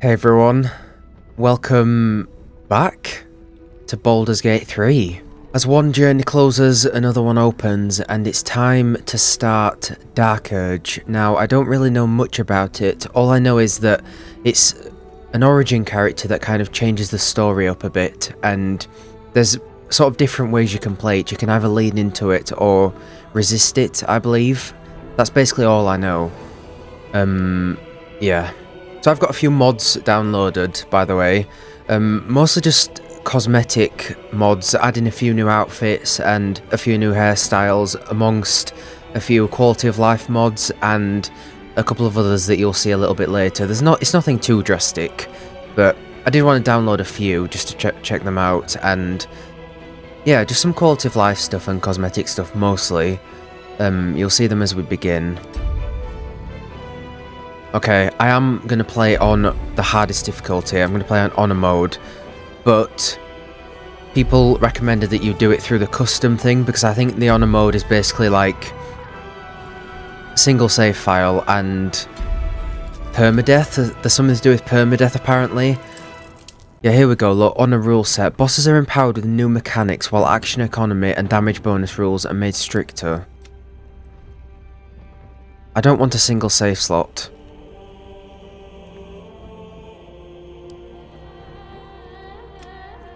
Hey everyone, welcome back to Baldur's Gate 3. As one journey closes, another one opens, and it's time to start Dark Urge. Now, I don't really know much about it. All I know is that it's an origin character that kind of changes the story up a bit, and there's sort of different ways you can play it. You can either lean into it or resist it, I believe. That's basically all I know. Yeah. So I've got a few mods downloaded, by the way, mostly just cosmetic mods, adding a few new outfits and a few new hairstyles, amongst a few quality of life mods and a couple of others that you'll see a little bit later. It's nothing too drastic, but I did want to download a few just to check them out, and yeah, just some quality of life stuff and cosmetic stuff mostly. You'll see them as we begin. Okay, I am going to play on the hardest difficulty. I'm going to play on Honor mode, but people recommended that you do it through the custom thing, because I think the Honor mode is basically like single save file and permadeath. There's something to do with permadeath apparently. Yeah, here we go. Look, Honor rule set. Bosses are empowered with new mechanics, while action economy and damage bonus rules are made stricter. I don't want a single save slot.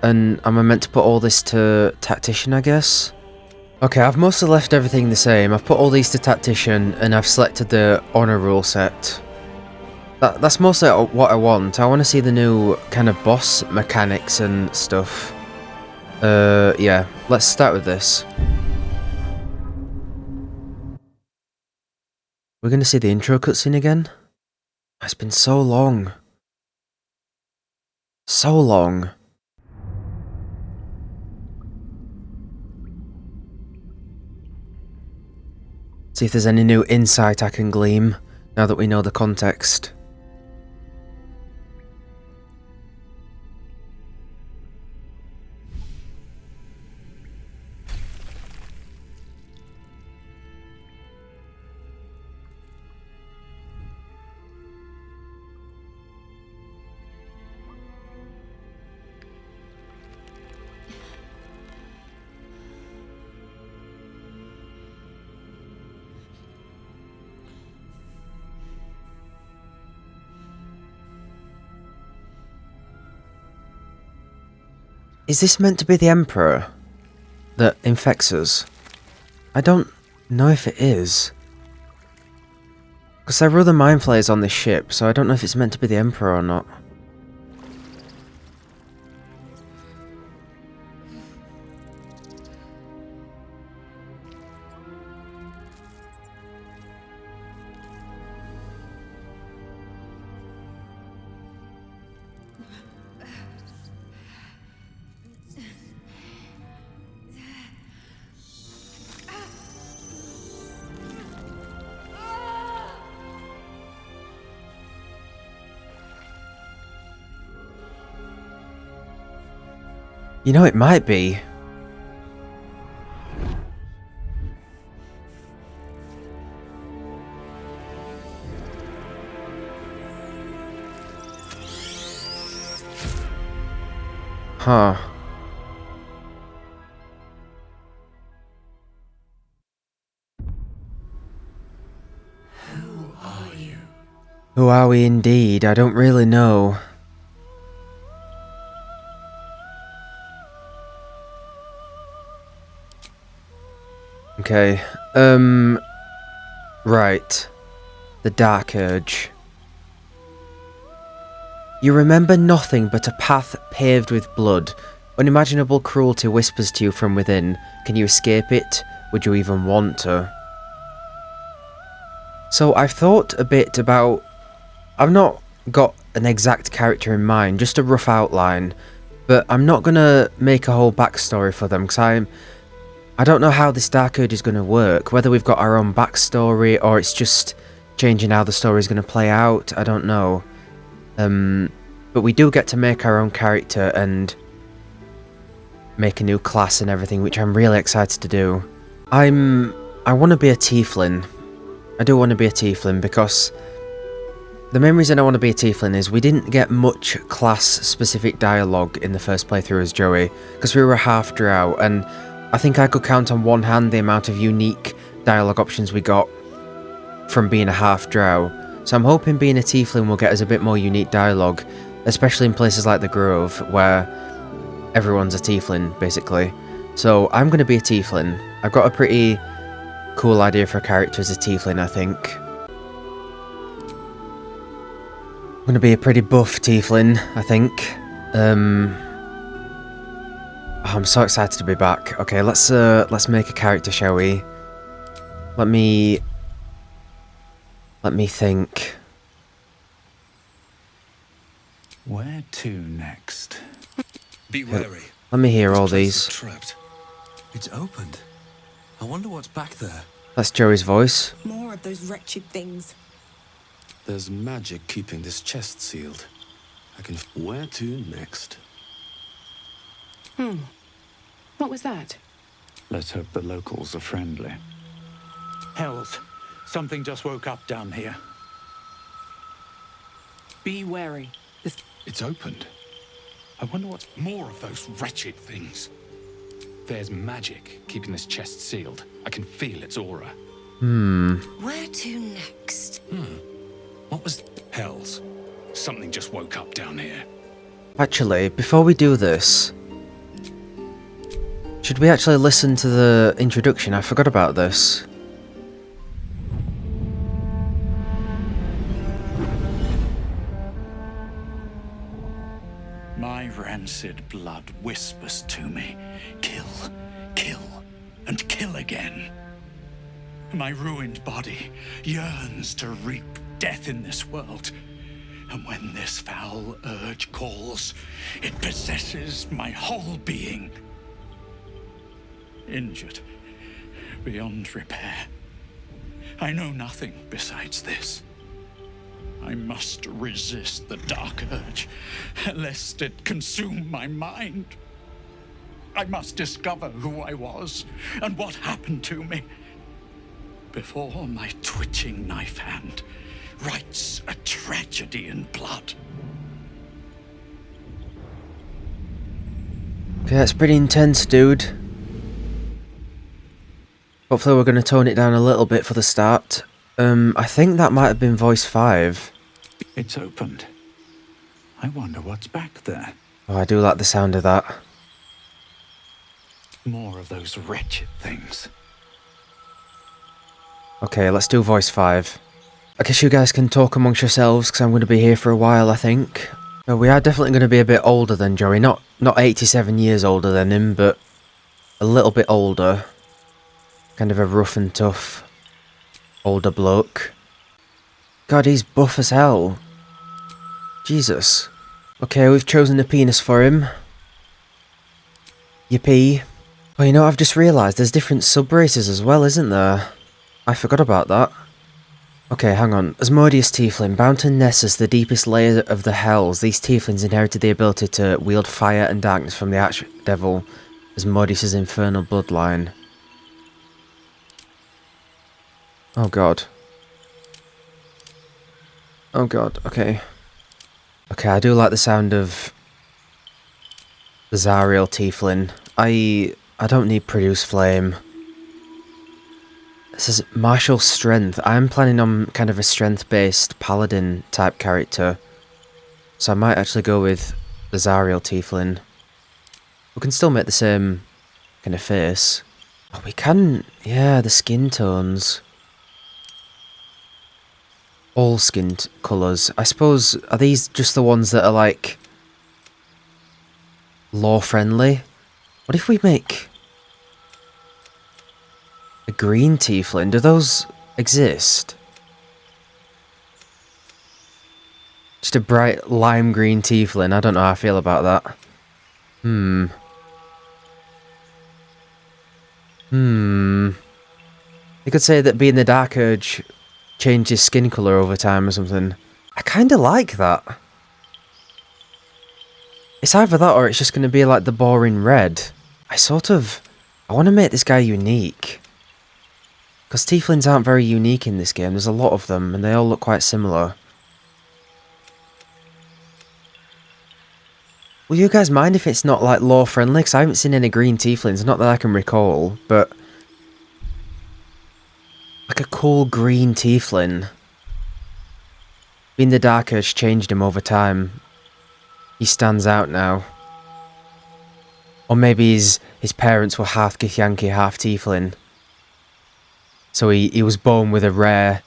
And am I meant to put all this to Tactician, I guess? Okay, I've mostly left everything the same. I've put all these to Tactician, and I've selected the Honor rule set. That's mostly what I want. I want to see the new kind of boss mechanics and stuff. Yeah, let's start with this. We're going to see the intro cutscene again? It's been so long. So long. See if there's any new insight I can glean, now that we know the context. Is this meant to be the Emperor that infects us? I don't know if it is. Because there are other mind flayers on this ship, so I don't know if it's meant to be the Emperor or not. You know, it might be. Huh. Who are you? Who are we indeed? I don't really know. Okay, right. The Dark Urge. You remember nothing but a path paved with blood. Unimaginable cruelty whispers to you from within. Can you escape it? Would you even want to? So I've thought a bit about... I've not got an exact character in mind, just a rough outline. But I'm not gonna make a whole backstory for them, because I don't know how this Dark Urge is going to work, whether we've got our own backstory or it's just changing how the story is going to play out, I don't know. But we do get to make our own character and make a new class and everything, which I'm really excited to do. I want to be a tiefling. I do want to be a tiefling because The main reason I want to be a tiefling is we didn't get much class-specific dialogue in the first playthrough as Joey, because we were a half-drow, and I think I could count on one hand the amount of unique dialogue options we got from being a half-drow. So I'm hoping being a tiefling will get us a bit more unique dialogue, especially in places like the Grove, where everyone's a tiefling, basically. So I'm going to be a tiefling. I've got a pretty cool idea for a character as a tiefling, I think. I'm going to be a pretty buff tiefling, I think. I'm so excited to be back. Okay, let's make a character, shall we? Let me think. Where to next? Be wary. Let me hear all This place these. is trapped. It's opened. I wonder what's back there. That's Joey's voice. More of those wretched things. There's magic keeping this chest sealed. I can. Where to next? What was that? Let's hope the locals are friendly. Hells, something just woke up down here. Be wary. It's opened. I wonder what's More of those wretched things. There's magic keeping this chest sealed. I can feel its aura. Where to next? What was... Hells. Something just woke up down here. Actually, before we do this, should we actually listen to the introduction? I forgot about this. My rancid blood whispers to me, kill, kill, and kill again. My ruined body yearns to reap death in this world. And when this foul urge calls, it possesses my whole being. Injured beyond repair. I know nothing besides this. I must resist the dark urge, lest it consume my mind. I must discover who I was and what happened to me before my twitching knife hand writes a tragedy in blood. Okay, that's pretty intense, dude. Hopefully we're going to tone it down a little bit for the start. I think that might have been voice 5. It's opened. I wonder what's back there. Oh, I do like the sound of that. More of those wretched things. Okay, let's do voice 5. I guess you guys can talk amongst yourselves, because I'm going to be here for a while, I think. We are definitely going to be a bit older than Joey. Not 87 years older than him, but a little bit older. Kind of a rough and tough older bloke. God, he's buff as hell. Jesus. Okay, we've chosen a penis for him. Yippee. Oh, you know, I've just realised there's different sub-races as well, isn't there? I forgot about that. Okay, hang on. Asmodeus Tiefling, bound to Nessus, the deepest layer of the Hells, these Tieflings inherited the ability to wield fire and darkness from the Archdevil, Asmodeus' infernal bloodline. Oh god. Oh god, okay. Okay, I do like the sound of the Zariel Tiefling. I don't need Produce Flame. This is Martial Strength. I'm planning on kind of a strength-based paladin type character. So I might actually go with the Zariel Tiefling. We can still make the same kind of face. Oh, we can... yeah, the skin tones. All skin colours. I suppose, are these just the ones that are like... lore-friendly? What if we make... a green tiefling? Do those exist? Just a bright lime green tiefling. I don't know how I feel about that. You could say that being the Dark Urge changed his skin colour over time or something. I kinda like that. It's either that or it's just gonna be like the boring red. I want to make this guy unique. Because tieflings aren't very unique in this game, there's a lot of them, and they all look quite similar. Will you guys mind if it's not, like, lore friendly? Because I haven't seen any green tieflings, not that I can recall, but... like a cool green tiefling. Being the Dark Urge changed him over time. He stands out now. Or maybe his parents were half Githyanki, half tiefling. So he was born with a rare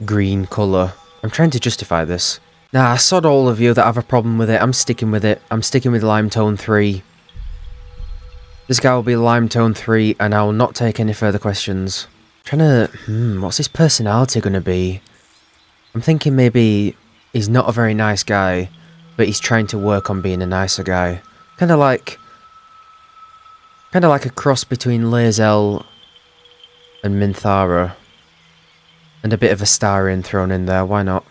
green colour. I'm trying to justify this. Nah, I sod all of you that have a problem with it. I'm sticking with it. I'm sticking with Limetone 3. This guy will be Limetone 3, and I will not take any further questions. I'm trying to... what's his personality going to be? I'm thinking maybe he's not a very nice guy, but he's trying to work on being a nicer guy. Kind of like a cross between Lae'zel and Minthara. And a bit of Astarion thrown in there, why not?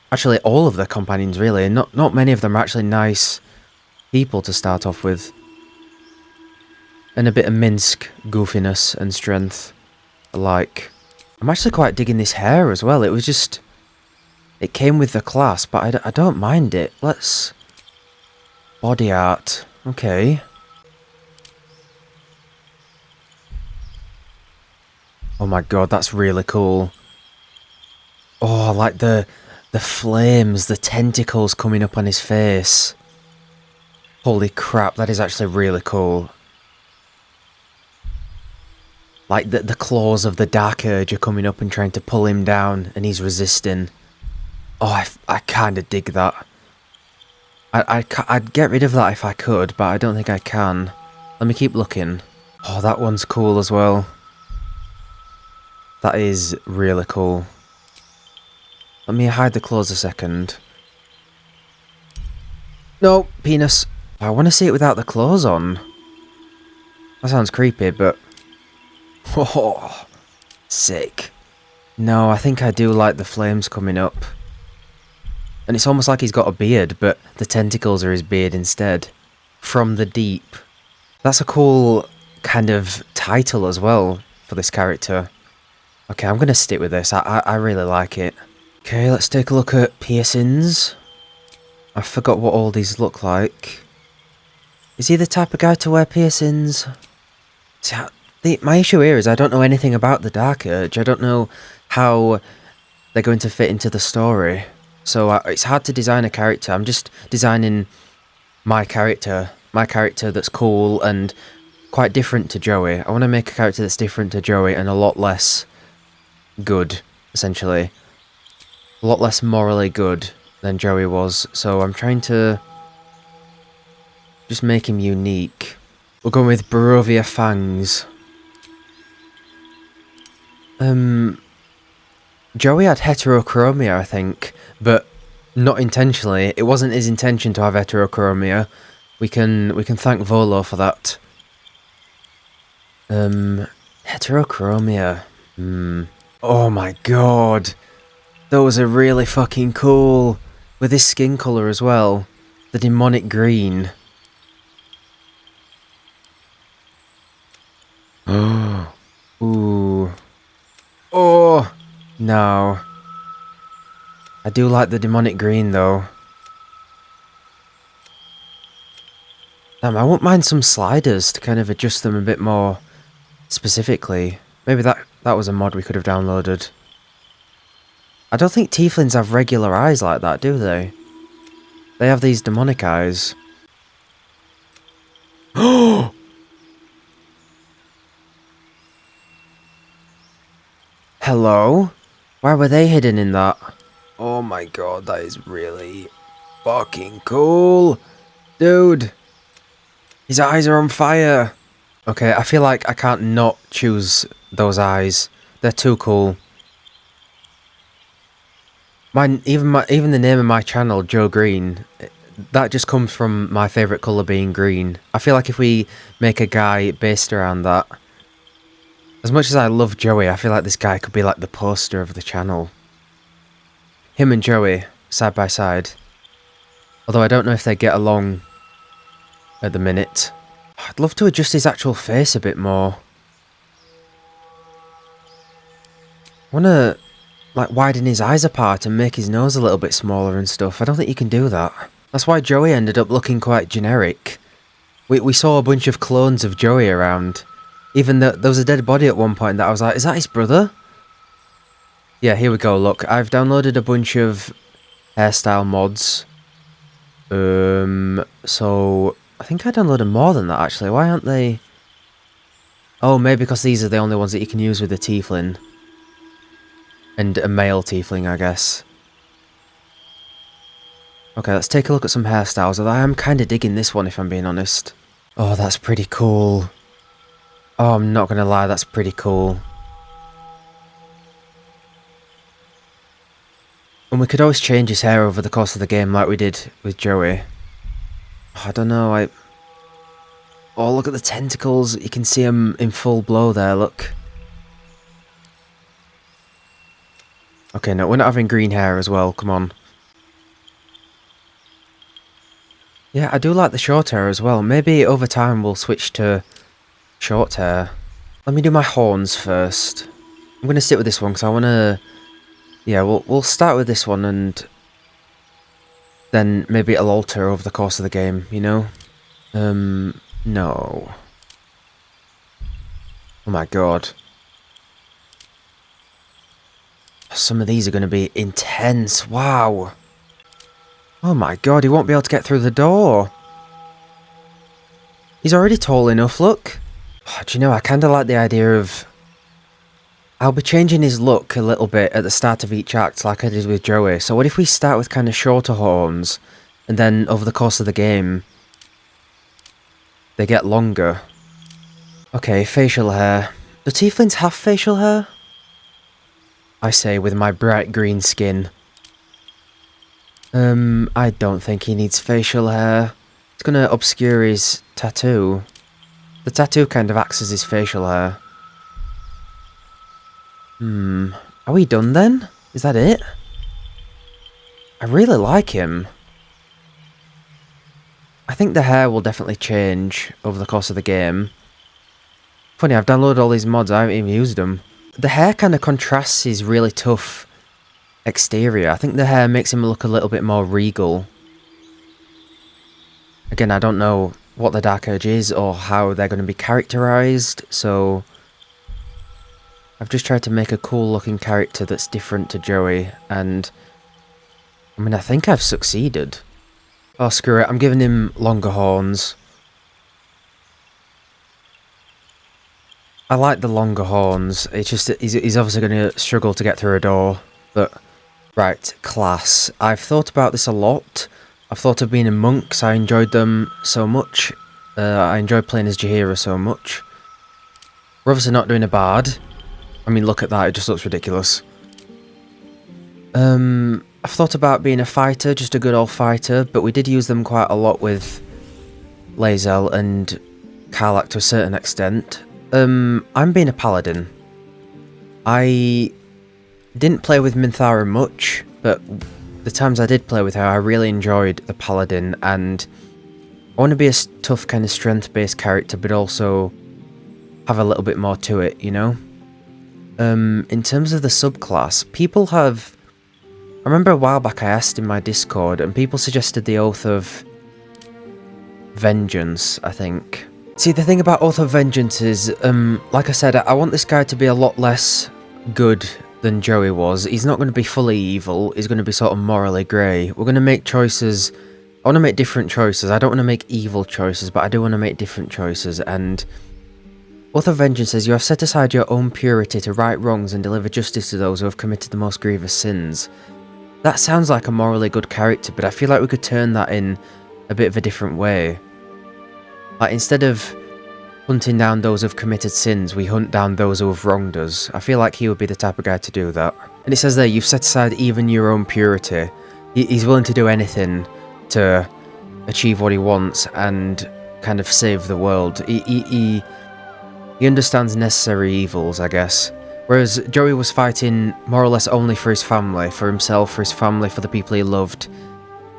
Actually, all of the companions, really. Not many of them are actually nice people to start off with. And a bit of Minsk goofiness and strength alike. I'm actually quite digging this hair as well. It was just... it came with the class, but I don't mind it. Let's... body art. Okay. Oh my god, that's really cool. Oh, I like the flames, the tentacles coming up on his face. Holy crap, that is actually really cool. Like the claws of the Dark Urge are coming up and trying to pull him down, and he's resisting. Oh, I kind of dig that. I'd get rid of that if I could, but I don't think I can. Let me keep looking. Oh, that one's cool as well. That is really cool. Let me hide the claws a second. No, penis. I want to see it without the claws on. That sounds creepy, but... oh, sick. No, I think I do like the flames coming up. And it's almost like he's got a beard, but the tentacles are his beard instead. From the deep. That's a cool kind of title as well for this character. Okay, I'm going to stick with this. I really like it. Okay, let's take a look at piercings. I forgot what all these look like. Is he the type of guy to wear piercings? See, my issue here is I don't know anything about the Dark Urge. I don't know how they're going to fit into the story. So it's hard to design a character. I'm just designing my character. My character that's cool and quite different to Joey. I want to make a character that's different to Joey and a lot less good, essentially. A lot less morally good than Joey was. So I'm trying to just make him unique. We're going with Barovia Fangs. Joey had heterochromia, I think, but not intentionally. It wasn't his intention to have heterochromia. We can thank Volo for that. Heterochromia. Oh my god. Those are really fucking cool. With his skin colour as well. The demonic green. Oh. Ooh. Oh. No. I do like the demonic green though. Damn, I wouldn't mind some sliders to kind of adjust them a bit more specifically. Maybe that was a mod we could have downloaded. I don't think tieflings have regular eyes like that, do they? They have these demonic eyes. Oh! Hello? Why were they hidden in that? Oh my god, that is really fucking cool. Dude. His eyes are on fire. Okay, I feel like I can't not choose those eyes. They're too cool. Even the name of my channel, Joe Greene, that just comes from my favourite colour being green. I feel like if we make a guy based around that, as much as I love Joey, I feel like this guy could be like the poster of the channel. Him and Joey, side by side. Although I don't know if they get along at the minute. I'd love to adjust his actual face a bit more. I want to like widen his eyes apart and make his nose a little bit smaller and stuff. I don't think you can do that. That's why Joey ended up looking quite generic. We saw a bunch of clones of Joey around. Even though there was a dead body at one point that I was like, is that his brother? Yeah, here we go, look. I've downloaded a bunch of hairstyle mods. So I think I downloaded more than that actually. Why aren't they? Oh, maybe because these are the only ones that you can use with a tiefling. And a male tiefling, I guess. Okay, let's take a look at some hairstyles. I am kind of digging this one if I'm being honest. Oh, that's pretty cool. Oh, I'm not gonna lie, that's pretty cool. And we could always change his hair over the course of the game like we did with Joey. Oh, I don't know, Oh, look at the tentacles. You can see them in full blow there, look. Okay, no, we're not having green hair as well, come on. Yeah, I do like the short hair as well. Maybe over time we'll switch to short hair. Let me do my horns first. I'm going to stick with this one because I want to... Yeah, we'll start with this one and then maybe it'll alter over the course of the game, you know? No. Oh my god. Some of these are going to be intense, wow. Oh my god, he won't be able to get through the door. He's already tall enough, look. Oh, do you know, I kind of like the idea of... I'll be changing his look a little bit at the start of each act like I did with Joey. So what if we start with kind of shorter horns and then over the course of the game they get longer. Okay, facial hair. Do tieflings have facial hair? I say with my bright green skin. I don't think he needs facial hair. It's gonna obscure his tattoo. The tattoo kind of acts as his facial hair. Are we done then? Is that it? I really like him. I think the hair will definitely change over the course of the game. Funny, I've downloaded all these mods, I haven't even used them. The hair kind of contrasts his really tough exterior. I think the hair makes him look a little bit more regal. Again, I don't know what the Dark Urge is or how they're going to be characterized, so I've just tried to make a cool looking character that's different to Joey, and I mean, I think I've succeeded. Oh, screw it, I'm giving him longer horns. I like the longer horns, it's just that he's obviously going to struggle to get through a door, but... Right, class. I've thought about this a lot. I've thought of being a monk because I enjoyed them so much. I enjoyed playing as Jaheira so much. We're obviously not doing a bard. I mean, look at that, it just looks ridiculous. I've thought about being a fighter, just a good old fighter, but we did use them quite a lot with Lae'zel and Karlach to a certain extent. I'm being a paladin. I didn't play with Minthara much, but the times I did play with her, I really enjoyed the paladin, and I want to be a tough kind of strength-based character, but also have a little bit more to it, you know? In terms of the subclass, people have... I remember a while back I asked in my Discord, and people suggested the Oath of Vengeance, I think. See, the thing about Oath of Vengeance is, like I said, I want this guy to be a lot less good than Joey was. He's not going to be fully evil, he's going to be sort of morally grey. We're going to make choices. I want to make different choices. I don't want to make evil choices, but I do want to make different choices, and Oath of Vengeance says, you have set aside your own purity to right wrongs and deliver justice to those who have committed the most grievous sins. That sounds like a morally good character, but I feel like we could turn that in a bit of a different way. Like, instead of hunting down those who've committed sins, we hunt down those who have wronged us. I feel like he would be the type of guy to do that. And it says there, you've set aside even your own purity. He's willing to do anything to achieve what he wants and kind of save the world. He understands necessary evils, I guess. Whereas Joey was fighting more or less only for his family, for himself, for his family, for the people he loved.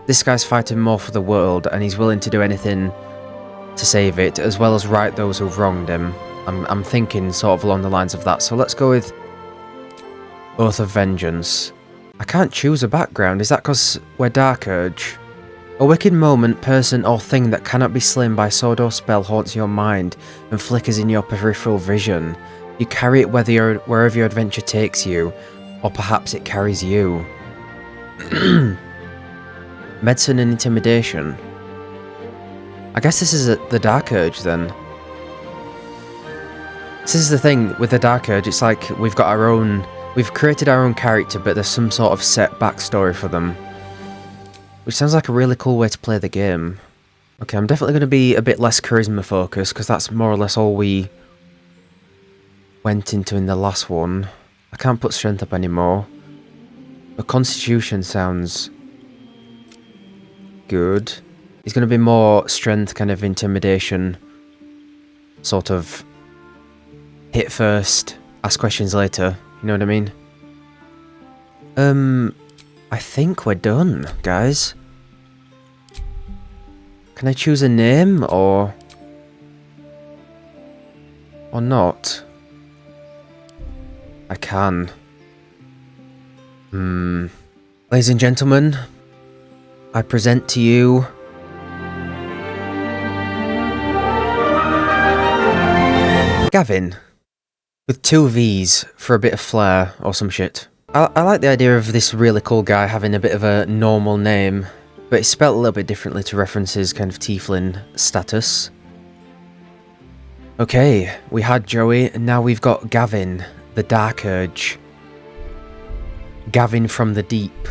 This guy's fighting more for the world, and he's willing to do anything to save it, as well as right those who've wronged him. I'm thinking sort of along the lines of that, so let's go with Oath of Vengeance. I can't choose a background, is that because we're Dark Urge? A wicked moment, person, or thing that cannot be slain by sword or spell haunts your mind and flickers in your peripheral vision. You carry it wherever your adventure takes you, or perhaps it carries you. Medicine and intimidation. I guess this is the Dark Urge then. This is the thing with the Dark Urge, it's like we've created our own character, but there's some sort of set backstory for them. Which sounds like a really cool way to play the game. Okay, I'm definitely going to be a bit less charisma focused, because that's more or less all we went into in the last one. I can't put strength up anymore. But constitution sounds good. It's going to be more strength, kind of intimidation, sort of hit first, ask questions later, you know what I mean? I think we're done, guys. Can I choose a name, or not? I can. Ladies and gentlemen, I present to you Gavin, with 2 V's for a bit of flair or some shit. I like the idea of this really cool guy having a bit of a normal name, but it's spelt a little bit differently to reference his kind of tiefling status. Okay, we had Joey, and now we've got Gavin, the Dark Urge. Gavin from the deep.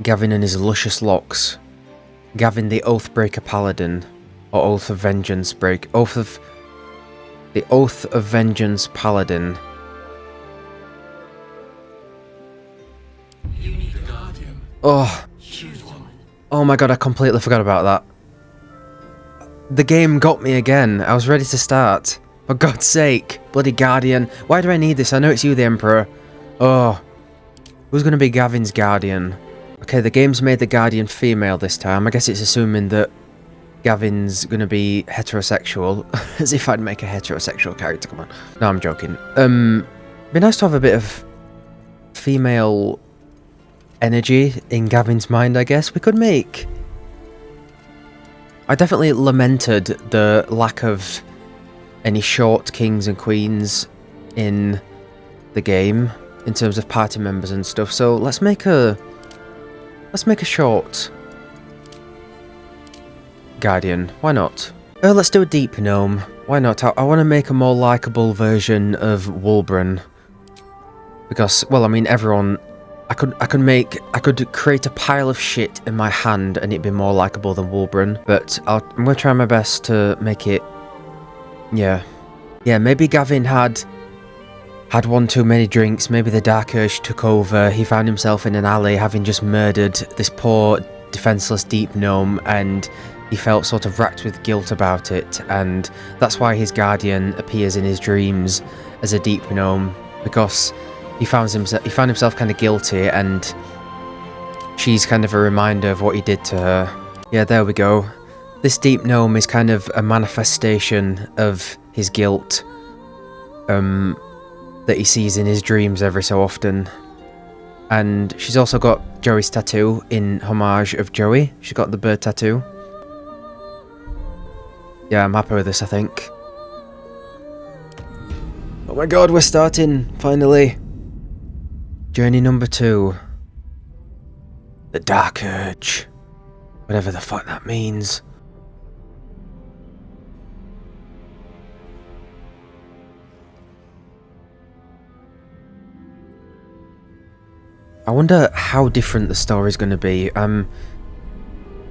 Gavin and his luscious locks. Gavin the Oathbreaker Paladin, or Oath of Vengeance the Oath of Vengeance Paladin. You need a guardian. Oh. Choose one. Oh my god, I completely forgot about that. The game got me again. I was ready to start. For God's sake. Bloody Guardian. Why do I need this? I know it's you, the Emperor. Oh. Who's going to be Gavin's Guardian? Okay, the game's made the Guardian female this time. I guess it's assuming that Gavin's going to be heterosexual. As if I'd make a heterosexual character, come on. No, I'm joking. Be nice to have a bit of female energy in Gavin's mind, I guess. We could make... I definitely lamented the lack of any short kings and queens in the game in terms of party members and stuff. So let's make a short Guardian. Why not? Let's do a deep gnome. Why not? I want to make a more likable version of Wulbren, because, well, I mean, everyone. I could create a pile of shit in my hand and it'd be more likable than Wulbren, but I'm gonna try my best to make it. Yeah, maybe Gavin had one too many drinks. Maybe the Dark Urge took over. He found himself in an alley, having just murdered this poor, defenseless deep gnome, and he felt sort of racked with guilt about it. And that's why his guardian appears in his dreams as a deep gnome, because he found himself kind of guilty, and she's kind of a reminder of what he did to her. Yeah, there we go. This deep gnome is kind of a manifestation of his guilt that he sees in his dreams every so often. And she's also got Joey's tattoo in homage of Joey. She's got the bird tattoo. Yeah, I'm happy with this, I think. Oh my god, we're starting, finally. Journey number 2. The Dark Urge. Whatever the fuck that means. I wonder how different the story's going to be.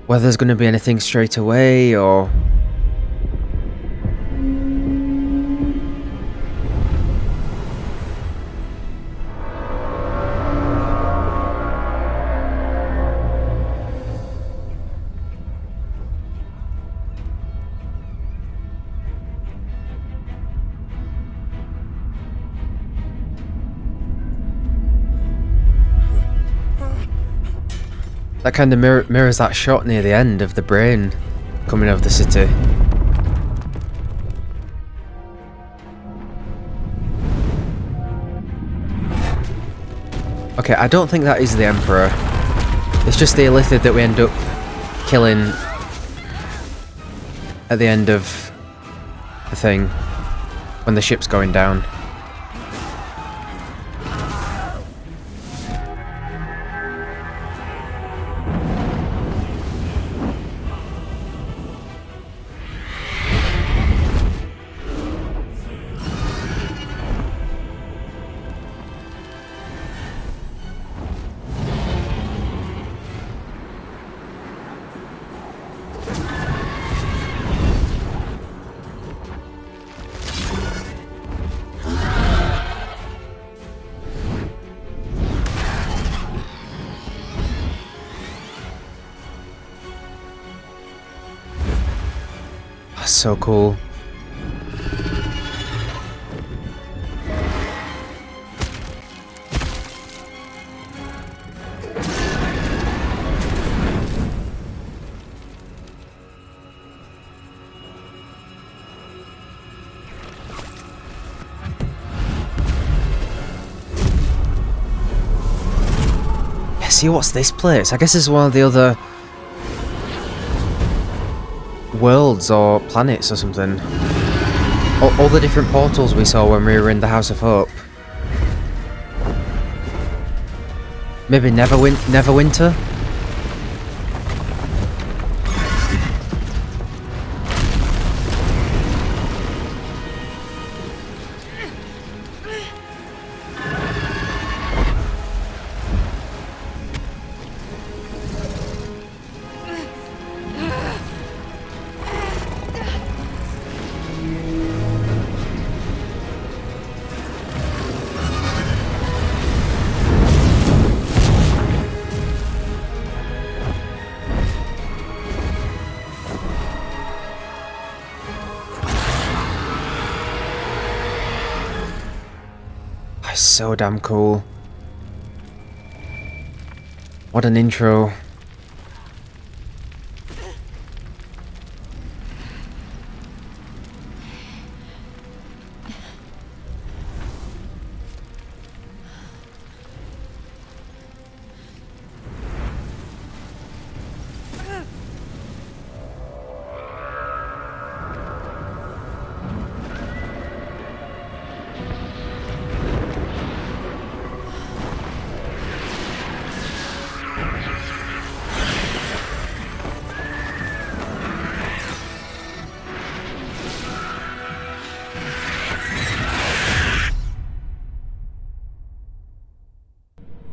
Whether there's going to be anything straight away, or... That kind of mirrors that shot near the end of the brain coming over the city. Okay, I don't think that is the Emperor. It's just the illithid that we end up killing at the end of the thing when the ship's going down. That's so cool. Yeah, see, what's this place? I guess it's one of the other worlds or planets or something. All the different portals we saw when we were in the House of Hope. Maybe Neverwinter? So damn cool. What an intro.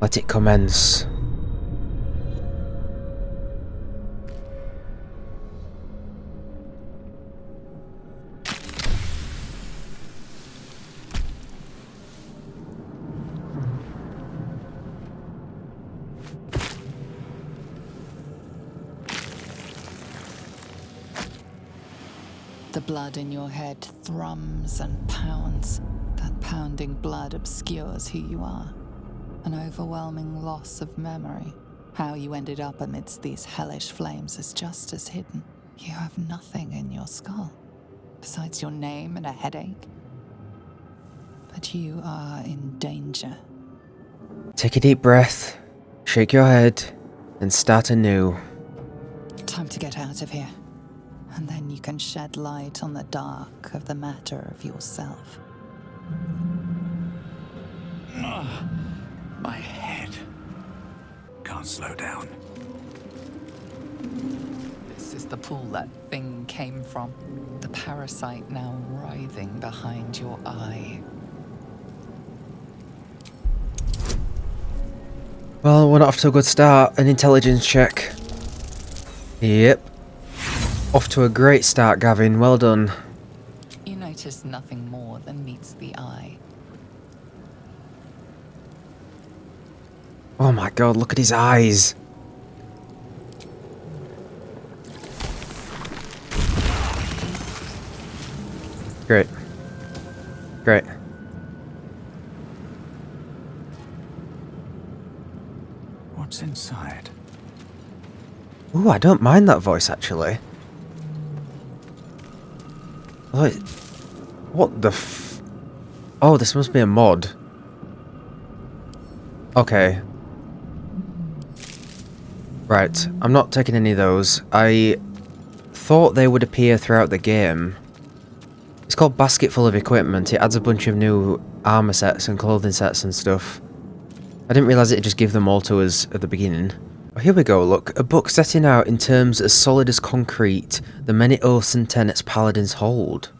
Let it commence. The blood in your head thrums and pounds. That pounding blood obscures who you are. An overwhelming loss of memory. How you ended up amidst these hellish flames is just as hidden. You have nothing in your skull, besides your name and a headache. But you are in danger. Take a deep breath, shake your head, and start anew. Time to get out of here. And then you can shed light on the dark of the matter of yourself. My head can't slow down. This is the pool that thing came from. The parasite now writhing behind your eye. Well, we're not off to a good start. An intelligence check. Yep. Off to a great start, Gavin. Well done. You notice nothing more than meets the eye. Oh my god, look at his eyes. Great. Great. What's inside? Ooh, I don't mind that voice, actually. Like, what the f... Oh, this must be a mod. Right, I'm not taking any of those. I thought they would appear throughout the game. It's called Basket Full of Equipment. It adds a bunch of new armor sets and clothing sets and stuff. I didn't realise it'd just give them all to us at the beginning. Oh, here we go, look. A book setting out in terms as solid as concrete the many oaths and tenets paladins hold.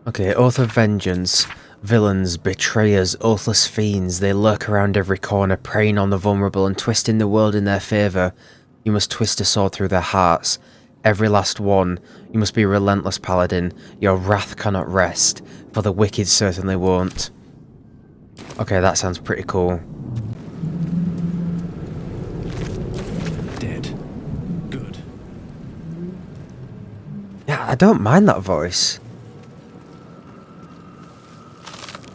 Okay, Oath of Vengeance. Villains, betrayers, oathless fiends, they lurk around every corner, preying on the vulnerable and twisting the world in their favour. You must twist a sword through their hearts. Every last one. You must be a relentless paladin. Your wrath cannot rest, for the wicked certainly won't. Okay, that sounds pretty cool. Dead. Good. Yeah, I don't mind that voice.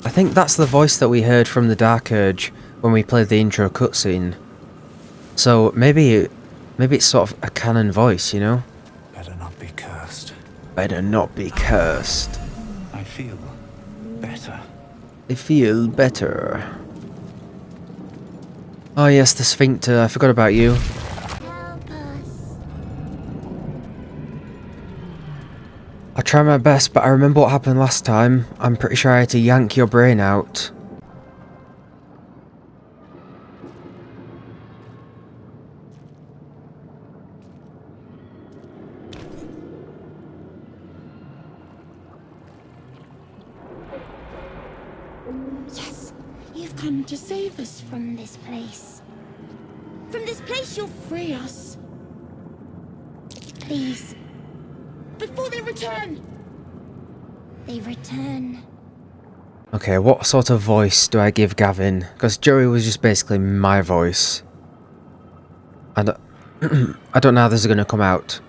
I think that's the voice that we heard from the Dark Urge when we played the intro cutscene. So maybe it's sort of a canon voice, you know? Better not be cursed. Better not be cursed. I feel better. I feel better. Oh yes, the sphincter. I forgot about you. Help us. I try my best, but I remember what happened last time. I'm pretty sure I had to yank your brain out. Yes, you've come to save us from this place. From this place you'll free us. Please. Before they return. They return. Okay, what sort of voice do I give Gavin? Because Joey was just basically my voice. I don't, I don't know how this is going to come out.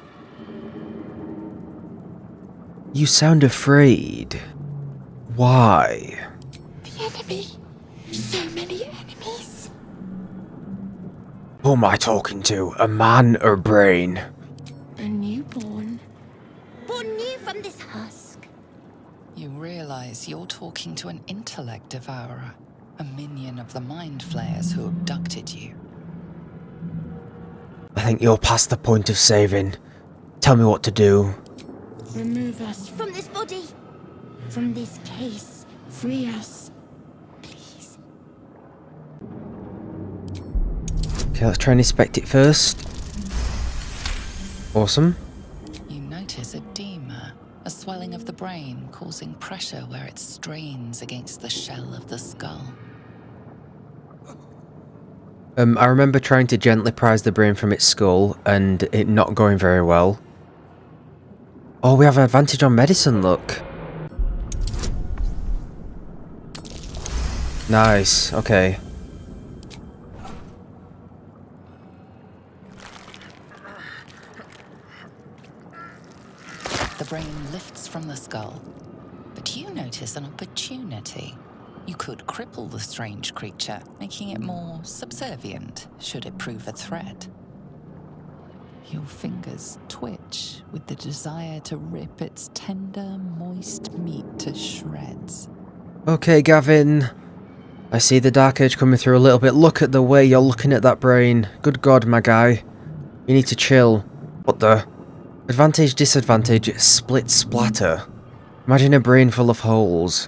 You sound afraid. Why? The enemy. So many enemies. Who am I talking to? A man or brain? A newborn. Born new from this husk. You realize you're talking to an intellect devourer, a minion of the mind flayers who abducted you. I think you're past the point of saving. Tell me what to do. Remove us from this body. From this case. Free us. Please. Okay, let's try and inspect it first. Awesome. You notice edema, a swelling of the brain causing pressure where it strains against the shell of the skull. I remember trying to gently prise the brain from its skull and it not going very well. Oh, we have an advantage on medicine, look. Nice, okay. The brain lifts from the skull, but you notice an opportunity. You could cripple the strange creature, making it more subservient should it prove a threat. Your fingers twitch with the desire to rip its tender, moist meat to shreds. Okay, Gavin. I see the Dark Age coming through a little bit. Look at the way you're looking at that brain. Good God, my guy. You need to chill. What the? Advantage, disadvantage, split splatter. Imagine a brain full of holes.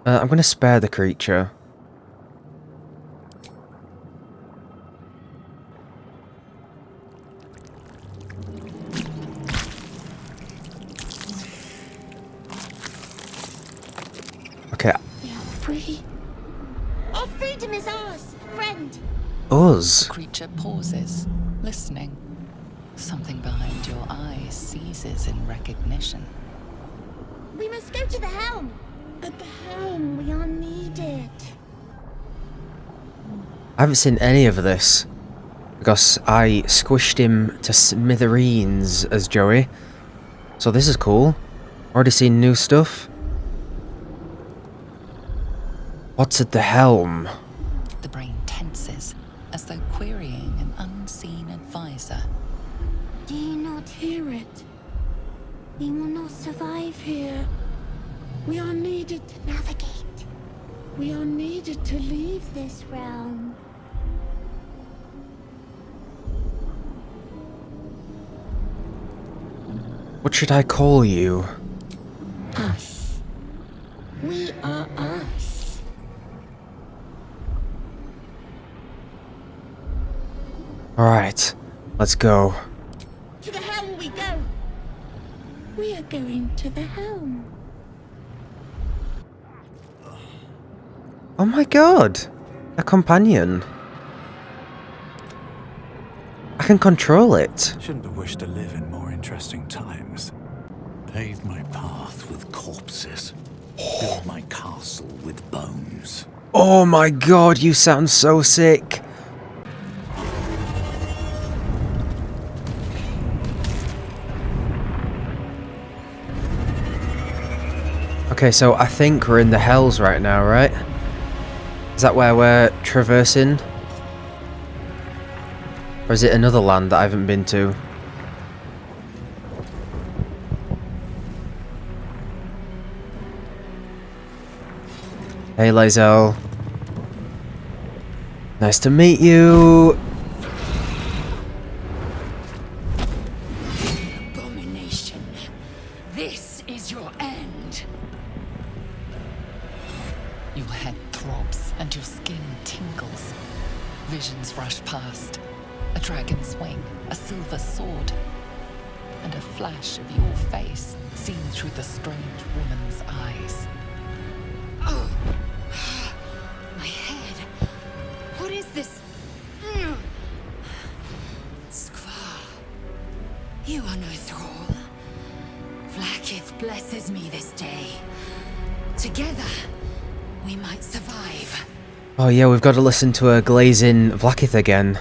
I'm going to spare the creature. Okay. We are free. Our freedom is ours, friend. Us? The creature pauses, listening. Something behind your eyes seizes in recognition. We must go to the helm. At the helm, we are needed. I haven't seen any of this. Because I squished him to smithereens as Joey. So this is cool. Already seen new stuff. What's at the helm? The brain tenses, as though querying an unseen advisor. Do you not hear it? We will not survive here. We are needed to navigate. We are needed to leave this realm. What should I call you? Us. We are us. Alright, let's go. To the helm we go. We are going to the helm. Oh my god! A companion. I can control it. Shouldn't have wished to live in more interesting times. Pave my path with corpses. Build my castle with bones. Oh my god, you sound so sick. Okay, so I think we're in the Hells right now, right? Is that where we're traversing? Or is it another land that I haven't been to? Hey, Lae'zel. Nice to meet you. Abomination. This is your end. Your head throbs and your skin tingles. Visions rush past. A dragon's wing, a silver sword, and a flash of your face seen through the strange woman's eyes. Oh, my head. What is this? Skvar, you are no thrall. Vlaakith blesses me this day. Together, we might survive. Oh yeah, we've got to listen to a glazing Vlaakith again.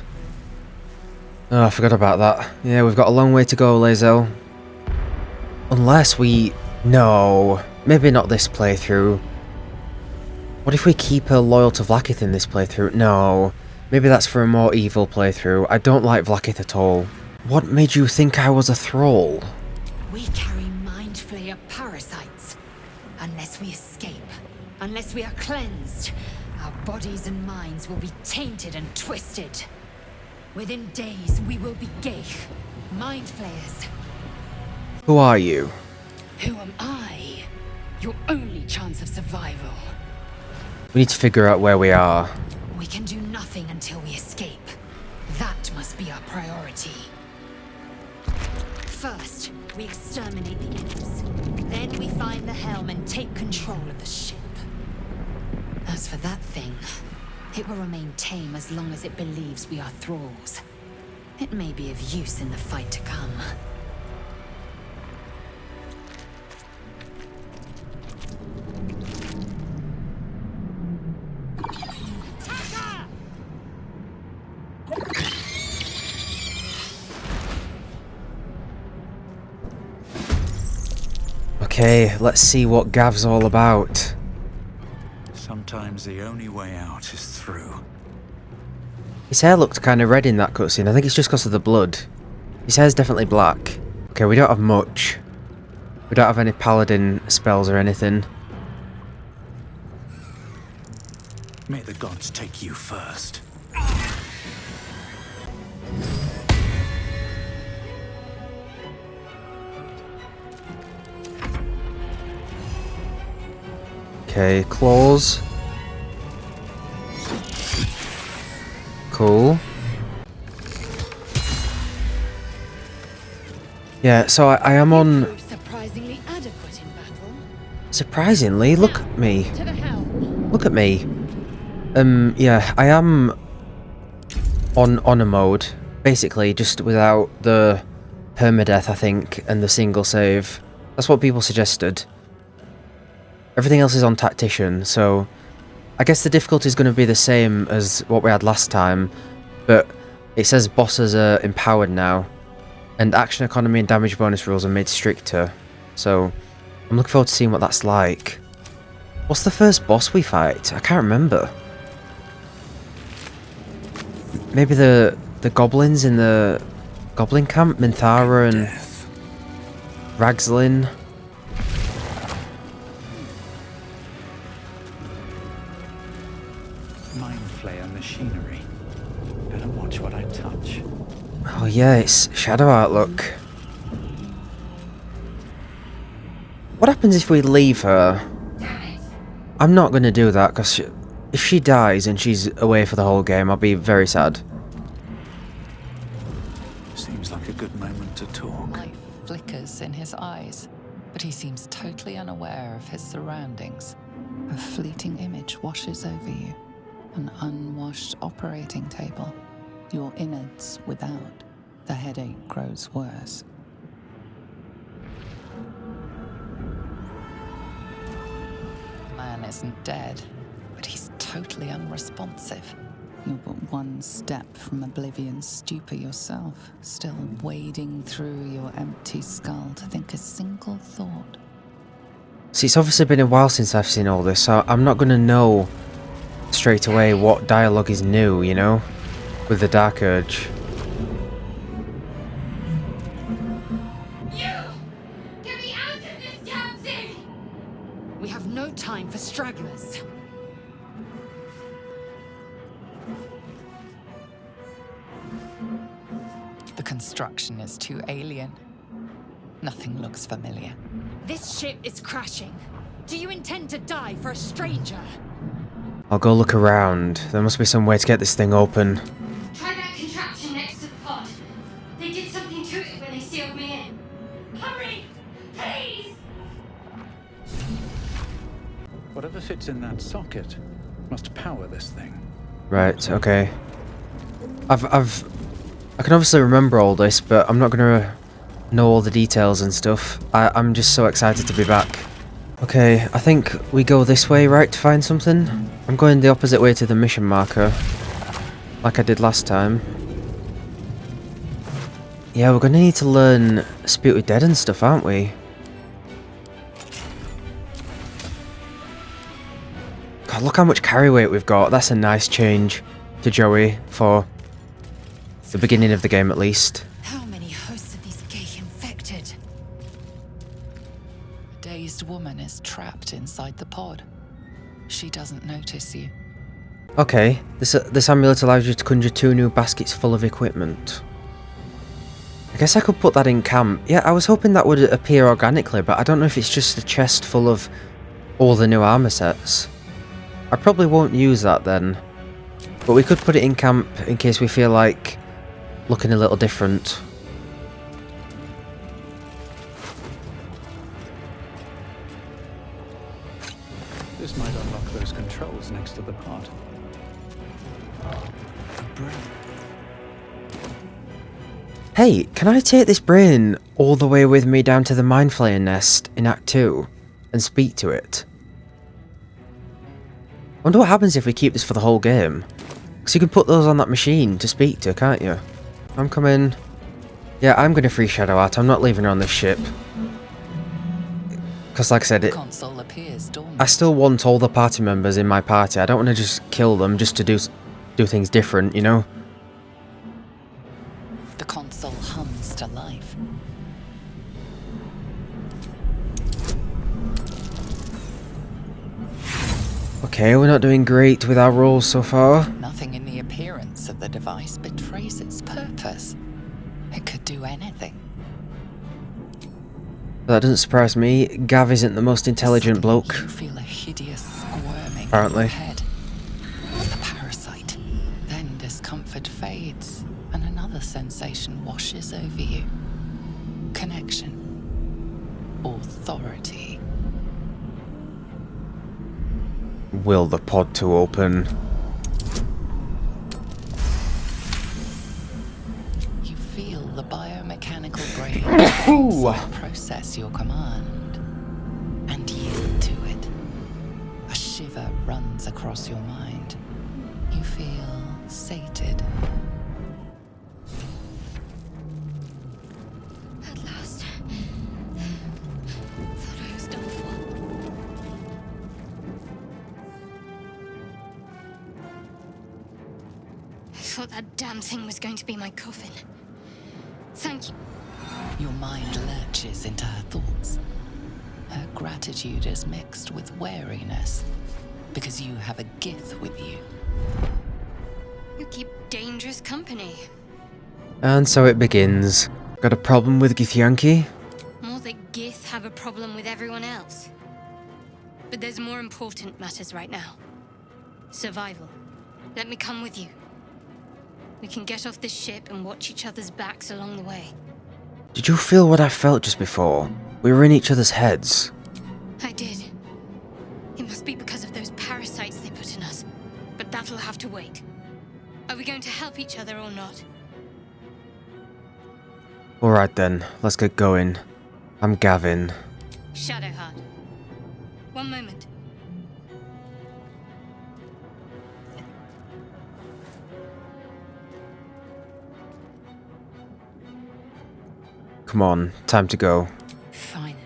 Oh, I forgot about that. Yeah, we've got a long way to go, Lae'zel. Unless we... No. Maybe not this playthrough. What if we keep her loyal to Vlaakith in this playthrough? No. Maybe that's for a more evil playthrough. I don't like Vlaakith at all. What made you think I was a thrall? We carry mind flayer parasites. Unless we escape, unless we are cleansed, our bodies and minds will be tainted and twisted. Within days, we will be Gale, mind flayers. Who are you? Who am I? Your only chance of survival. We need to figure out where we are. We can do nothing until we escape. That must be our priority. First, we exterminate the imps. Then we find the helm and take control of the ship. As for that thing, it will remain tame as long as it believes we are thralls. It may be of use in the fight to come. Okay, let's see what Gav's all about. Sometimes the only way out is through. His hair looked kind of red in that cutscene. I think it's just because of the blood. His hair's definitely black. Okay, we don't have much. We don't have any paladin spells or anything. May the gods take you first. Okay, claws. Cool. Yeah, so I am on... Surprisingly adequate in battle. Surprisingly, look at me. To the helm. Look at me. Yeah, I am on honor mode. Basically, just without the permadeath, I think, and the single save. That's what people suggested. Everything else is on tactician, so I guess the difficulty is going to be the same as what we had last time, but it says bosses are empowered now, and action economy and damage bonus rules are made stricter, so I'm looking forward to seeing what that's like. What's the first boss we fight? I can't remember. Maybe the goblins in the goblin camp? Minthara and Ragzlin? Gaia machinery. Better watch what I touch. Oh yeah, it's Shadow Outlook. What happens if we leave her? I'm not going to do that, because if she dies and she's away for the whole game, I'll be very sad. Seems like a good moment to talk. Life flickers in his eyes, but he seems totally unaware of his surroundings. A fleeting image washes over you. An unwashed operating table. Your innards without. The headache grows worse. The man isn't dead, but he's totally unresponsive. You're but one step from oblivion's stupor yourself, still wading through your empty skull to think a single thought. See, it's obviously been a while since I've seen all this, so I'm not going to know straight away what dialogue is new, you know? With the Dark Urge. You! Get me out of this damn thing! We have no time for stragglers. The construction is too alien. Nothing looks familiar. This ship is crashing. Do you intend to die for a stranger? I'll go look around. There must be some way to get this thing open. Try that contraption next to the pod. They did something to it when they sealed me in. Hurry! Please! Whatever fits in that socket must power this thing. Right, okay. I can obviously remember all this, but I'm not gonna know all the details and stuff. I'm just so excited to be back. Okay, I think we go this way, right, to find something? I'm going the opposite way to the mission marker, like I did last time. Yeah, we're gonna need to learn Speak with Dead and stuff, aren't we? God, look how much carry weight we've got. That's a nice change to Joey for the beginning of the game, at least. How many hosts of these gay infected? A dazed woman is trapped inside the pod. She doesn't notice you. Okay, this amulet allows you to conjure 2 new baskets full of equipment. I guess I could put that in camp. Yeah, I was hoping that would appear organically, but I don't know if it's just a chest full of all the new armor sets. I probably won't use that then. But we could put it in camp in case we feel like looking a little different. This might unlock those controls next to the pod. Hey, can I take this brain all the way with me down to the Mind Flayer nest in Act 2 and speak to it? I wonder what happens if we keep this for the whole game. Because you can put those on that machine to speak to, can't you? I'm coming. Yeah, I'm going to free Shadow Art. I'm not leaving her on this ship. Because like I said, Console appears dormant. I still want all the party members in my party. I don't want to just kill them just to do things different, you know? The console hums to life. Okay, we're not doing great with our rolls so far. Nothing in the appearance of the device betrays its purpose. It could do anything. That doesn't surprise me. Gav isn't the most intelligent bloke. You feel a hideous squirming Apparently. in your head. The parasite. Then discomfort fades, and another sensation washes over you. Connection. Authority. Will the pod to open? You feel the biomechanical brain process your command and yield to it. A shiver runs across your mind. You feel sated. At last. Thought I was done for. I thought that damn thing was going to be my coffin. Thank you. Your mind lurches into her thoughts. Her gratitude is mixed with wariness, because you have a Gith with you. dangerous company. And so it begins. Got a problem with Githyanki? More that Gith have a problem with everyone else. But there's more important matters right now. Survival. Let me come with you. We can get off this ship and watch each other's backs along the way. Did you feel what I felt just before? We were in each other's heads. I did. It must be because of those parasites they put in us. But that'll have to wait. Are we going to help each other or not? Alright then, let's get going. I'm Gavin. Shadowheart. One moment. Come on, time to go. Finally.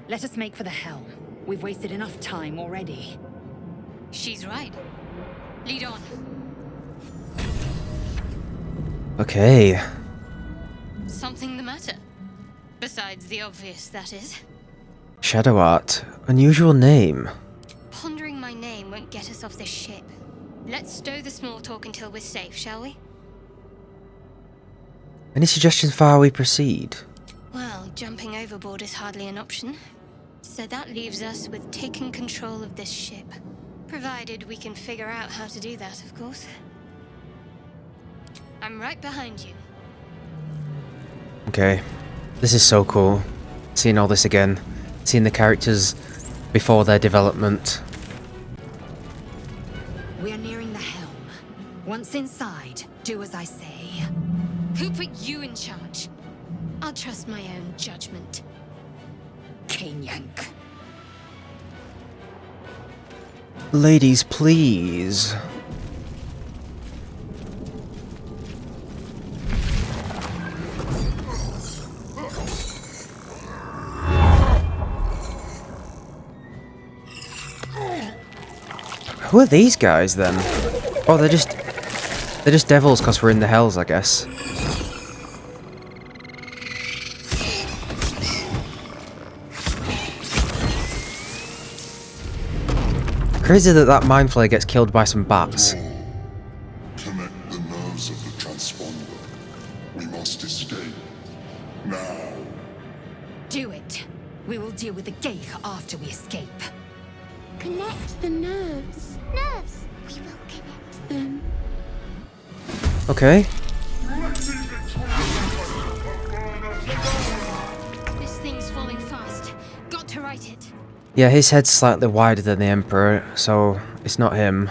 Let us make for the helm. We've wasted enough time already. She's right. Lead on. Okay. Something the matter? Besides the obvious, that is. Shadow Art. Unusual name. Pondering my name won't get us off this ship. Let's stow the small talk until we're safe, shall we? Any suggestions for how we proceed? Well, jumping overboard is hardly an option. So that leaves us with taking control of this ship. Provided we can figure out how to do that, of course. I'm right behind you. Okay. This is so cool. Seeing all this again. Seeing the characters before their development. We're nearing the helm. Once inside, do as I say. Who put you in charge? I'll trust my own judgment. Yank. Ladies, please. Who are these guys then? Oh, they're just devils because we're in the hells, I guess. Crazy that mind flayer gets killed by some bats. Connect the nerves of the transponder. We must escape. Now. Do it. We will deal with the Gale after we escape. Connect the nerves. Nerves. We will connect them. Okay. This thing's falling fast. Got to right it. Yeah, his head's slightly wider than the Emperor, so it's not him.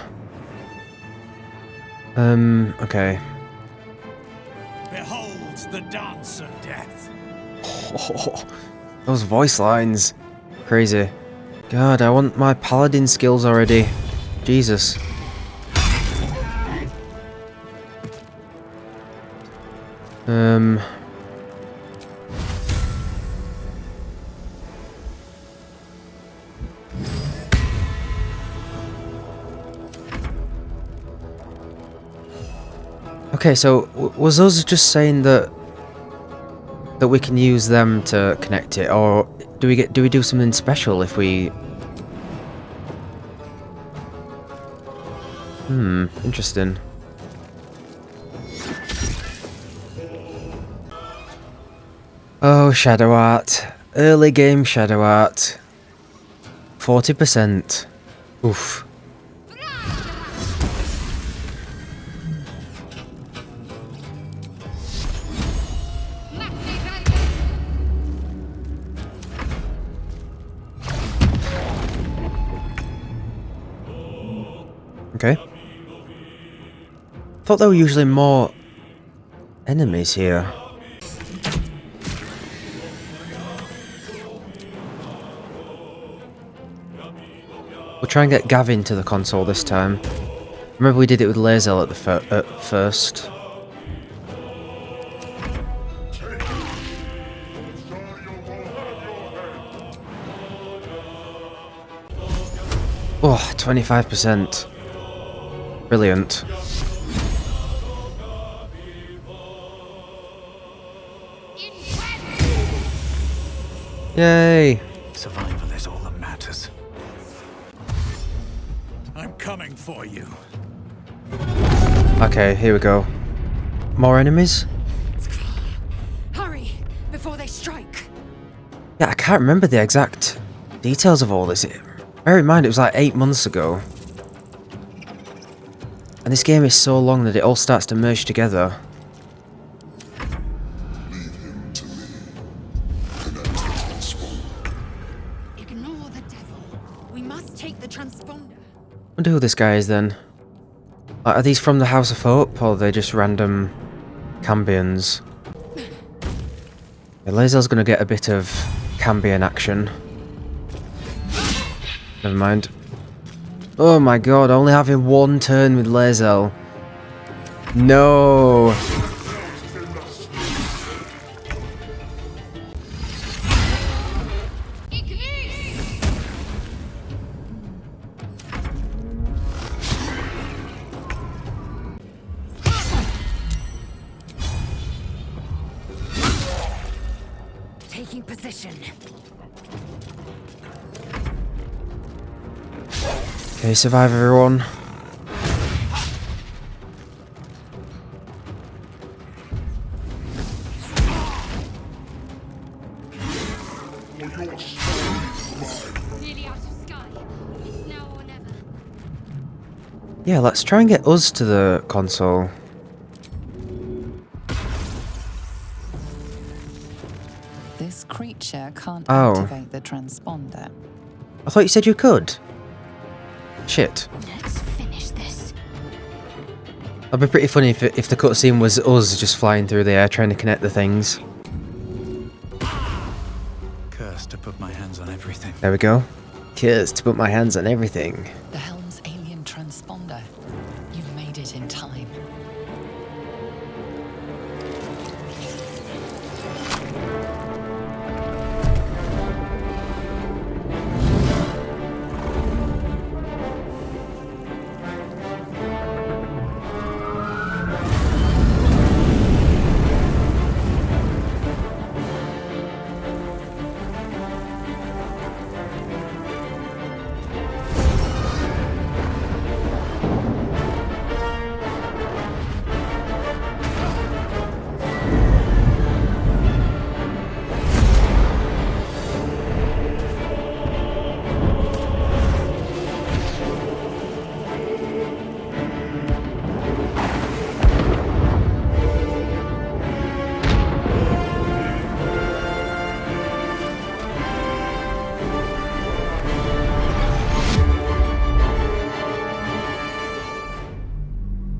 Okay. Behold the dance of death. Oh, those voice lines. Crazy. God, I want my paladin skills already. Jesus. Okay, so was us just saying that we can use them to connect it, or do we do something special if we? Interesting. Oh, Shadow Art. Early game Shadow Art. 40%. Oof. Okay. Thought there were usually more enemies here. We'll try and get Gavin to the console this time. Remember we did it with Lazel at first. Oh, 25%. Brilliant. Yay! Survival is all that matters. I'm coming for you. Okay, here we go. More enemies? Hurry, before they strike. Yeah, I can't remember the exact details of all this. Bear in mind, it was like 8 months ago. And this game is so long that it all starts to merge together. Leave him to me. Connect the transponder. Ignore the devil. We must take the transponder. I wonder who this guy is then. Are these from the House of Hope, or are they just random Cambions? Yeah, Lae'zel's gonna get a bit of Cambion action. Never mind. Oh my god, only having one turn with Lae'zel. No! Taking position. Okay, survive everyone. Nearly out of sky. It's now or never. Yeah, let's try and get us to the console. This creature can't Oh. activate the transponder. I thought you said you could. Shit. Let's finish this. That'd be pretty funny if the cutscene was us just flying through the air trying to connect the things. Cursed to put my hands on everything. There we go. Cheers to put my hands on everything. The helm's alien transponder. You've made it in time.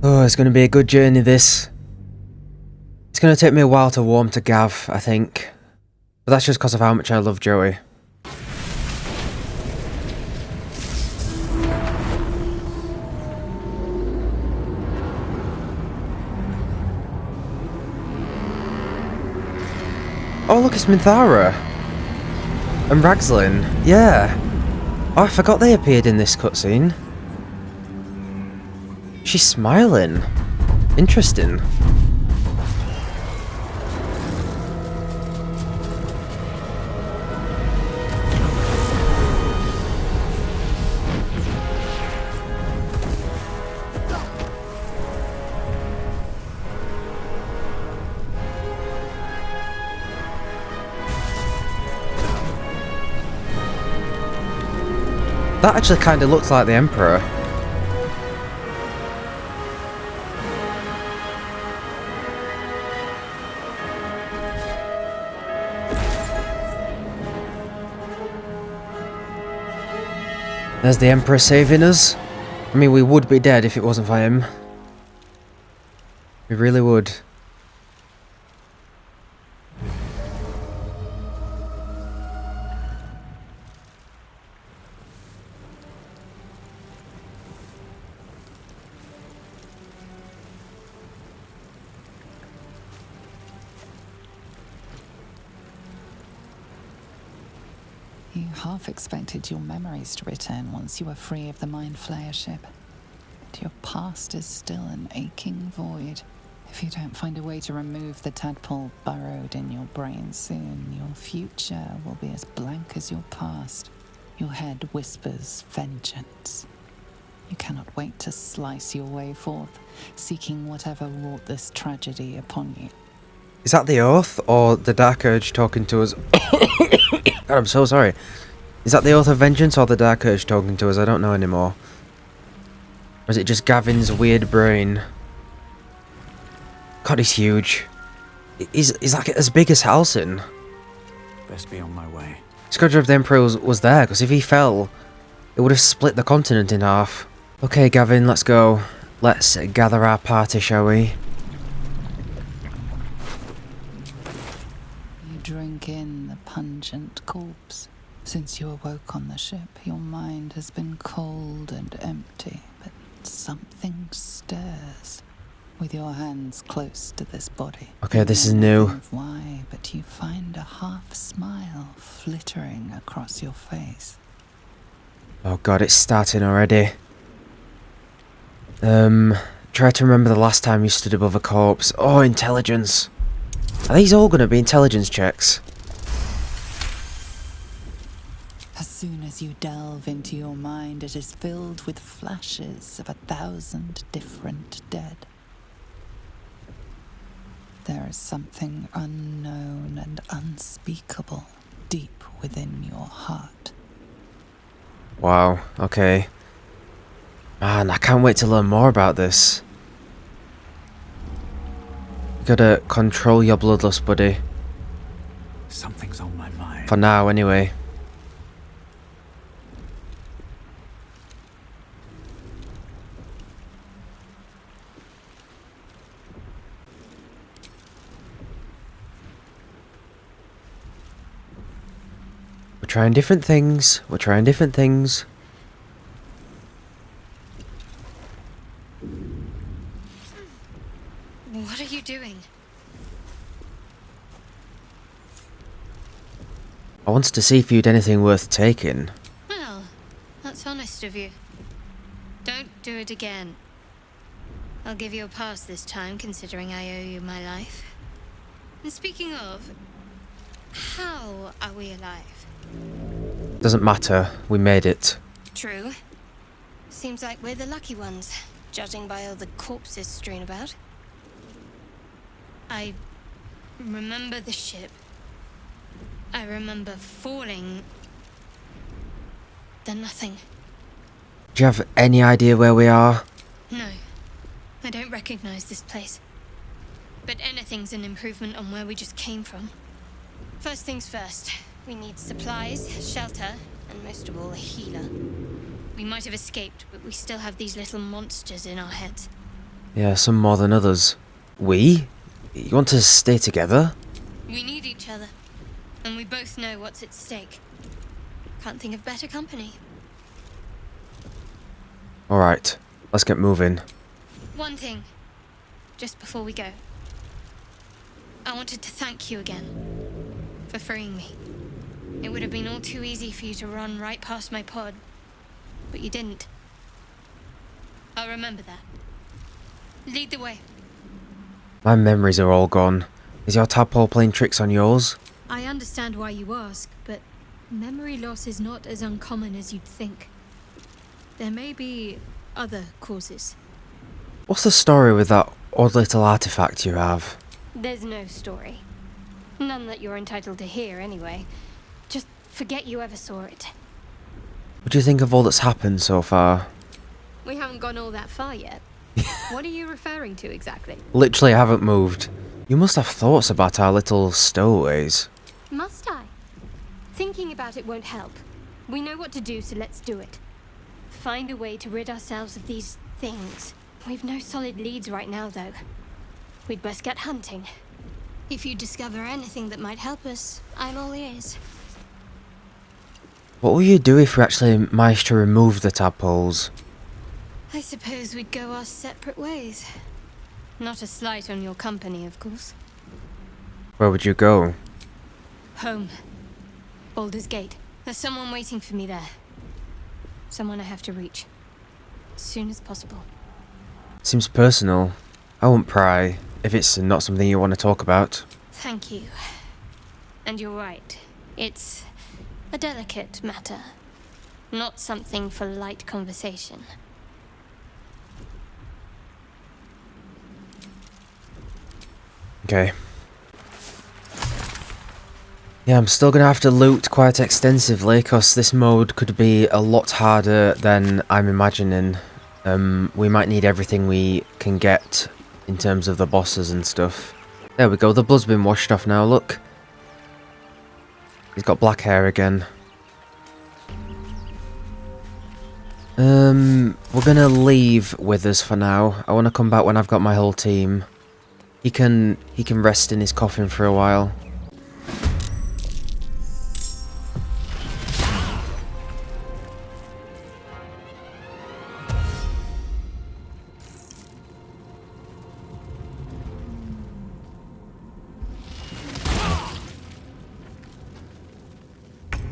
Oh, it's going to be a good journey, this. It's going to take me a while to warm to Gav, I think. But that's just because of how much I love Joey. Oh, look, it's Minthara. And Ragzlin. Yeah. Oh, I forgot they appeared in this cutscene. She's smiling. Interesting. That actually kind of looks like the Emperor. There's the Emperor saving us. I mean, we would be dead if it wasn't for him. We really would. You half expected your memories to return once you were free of the Mind Flayer ship. But your past is still an aching void. If you don't find a way to remove the tadpole burrowed in your brain soon, your future will be as blank as your past. Your head whispers vengeance. You cannot wait to slice your way forth, seeking whatever wrought this tragedy upon you. Is that the Oath, or the Dark Urge talking to us? God, I'm so sorry. Is that the Oath of Vengeance, or the Dark Urge talking to us? I don't know anymore. Or is it just Gavin's weird brain? God, he's huge. He's like as big as Halsin. Best be on my way. Scourge of the Emperor was there, because if he fell, it would have split the continent in half. Okay, Gavin, let's go. Let's gather our party, shall we? You drink in the pungent corpse. Since you awoke on the ship, your mind has been cold and empty, but something stirs. With your hands close to this body. Okay, this is new. Why, but you find a half smile flittering across your face. Oh god, it's starting already. Try to remember the last time you stood above a corpse. Oh, intelligence. Are these all going to be intelligence checks? As soon as you delve into your mind, it is filled with flashes of 1,000 different dead. There is something unknown and unspeakable deep within your heart. Wow, okay. Man, I can't wait to learn more about this. You gotta control your bloodlust, buddy. Something's on my mind. For now, anyway. We're trying different things. We're trying different things. What are you doing? I wanted to see if you'd anything worth taking. Well, that's honest of you. Don't do it again. I'll give you a pass this time, considering I owe you my life. And speaking of, how are we alive? Doesn't matter. We made it. True. Seems like we're the lucky ones, judging by all the corpses strewn about. I remember the ship. I remember falling. Then nothing. Do you have any idea where we are? No. I don't recognize this place. But anything's an improvement on where we just came from. First things first. We need supplies, shelter, and most of all, a healer. We might have escaped, but we still have these little monsters in our heads. Yeah, some more than others. We? You want to stay together? We need each other, and we both know what's at stake. Can't think of better company. Alright, let's get moving. One thing, just before we go. I wanted to thank you again for freeing me. It would have been all too easy for you to run right past my pod, but you didn't. I'll remember that. Lead the way. My memories are all gone. Is your tadpole playing tricks on yours? I understand why you ask, but memory loss is not as uncommon as you'd think. There may be other causes. What's the story with that odd little artifact you have? There's no story. None that you're entitled to hear, anyway. Just forget you ever saw it. What do you think of all that's happened so far? We haven't gone all that far yet. What are you referring to exactly? Literally, I haven't moved. You must have thoughts about our little stowaways. Must I? Thinking about it won't help. We know what to do, so let's do it. Find a way to rid ourselves of these things. We've no solid leads right now, though. We'd best get hunting. If you discover anything that might help us, I'm all ears. What will you do if we actually manage to remove the tadpoles? I suppose we'd go our separate ways. Not a slight on your company, of course. Where would you go? Home. Baldur's Gate. There's someone waiting for me there. Someone I have to reach. As soon as possible. Seems personal. I won't pry, if it's not something you want to talk about. Thank you. And you're right. It's a delicate matter. Not something for light conversation. Okay. Yeah, I'm still gonna have to loot quite extensively, because this mode could be a lot harder than I'm imagining. We might need everything we can get in terms of the bosses and stuff. There we go, the blood's been washed off now, look. He's got black hair again. We're gonna leave Withers for now. I want to come back when I've got my whole team. He can rest in his coffin for a while.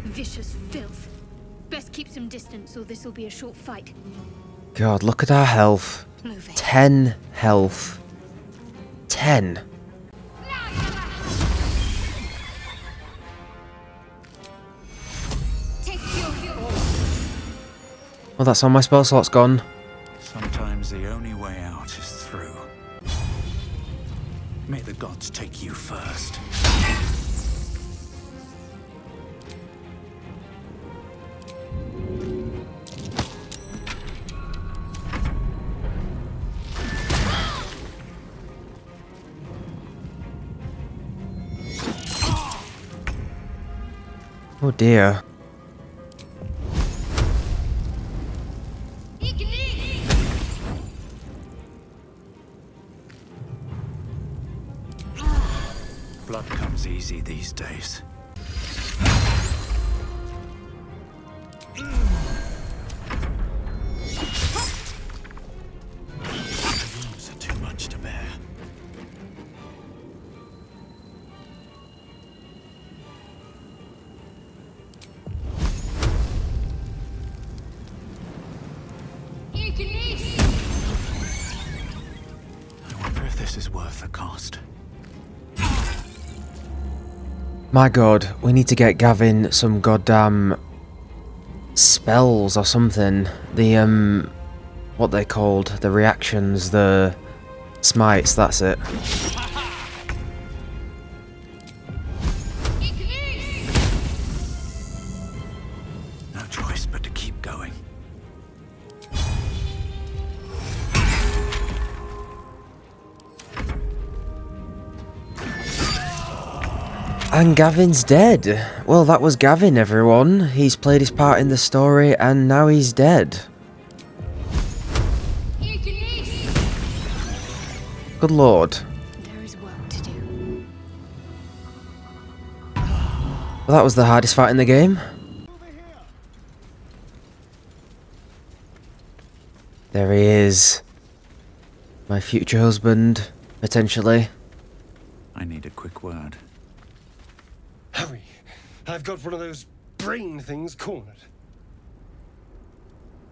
Vicious filth. Best keep some distance, or this will be a short fight. God, look at our health. Move it. 10 health. 10. Well, that's all my spell slots gone. Sometimes the only way out is through. May the gods take you first. Oh dear. Blood comes easy these days. Wounds are too much to bear. I wonder if this is worth the cost. My god, we need to get Gavin some goddamn spells or something. The, what they called? The reactions, the smites, that's it. No choice but to keep going. And Gavin's dead. Well, that was Gavin, everyone. He's played his part in the story, and now he's dead. Good lord. There is work to do. Well, that was the hardest fight in the game. There he is. My future husband, potentially. I need a quick word. Hurry! I've got one of those brain things cornered.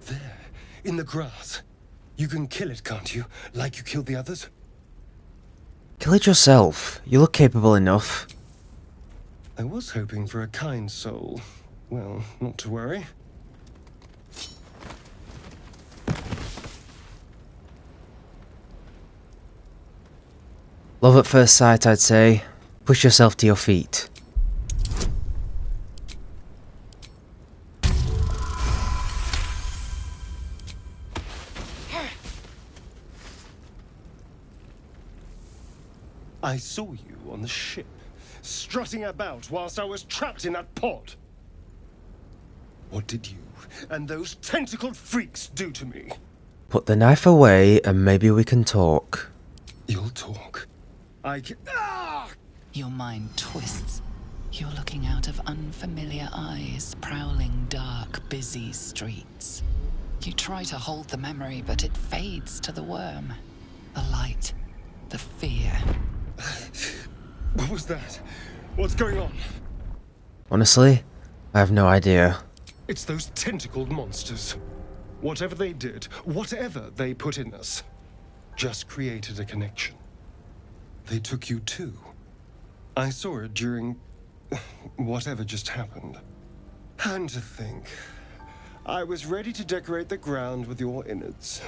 There, in the grass. You can kill it, can't you? Like you killed the others? Kill it yourself. You look capable enough. I was hoping for a kind soul. Well, not to worry. Love at first sight, I'd say. Push yourself to your feet. I saw you on the ship, strutting about whilst I was trapped in that pod. What did you and those tentacled freaks do to me? Put the knife away and maybe we can talk. You'll talk. I can... Ah! Your mind twists. You're looking out of unfamiliar eyes, prowling dark, busy streets. You try to hold the memory, but it fades to the worm. The light, the fear. What was that? What's going on? Honestly, I have no idea. It's those tentacled monsters. Whatever they did, whatever they put in us, just created a connection. They took you too. I saw it during whatever just happened. And to think, I was ready to decorate the ground with your innards.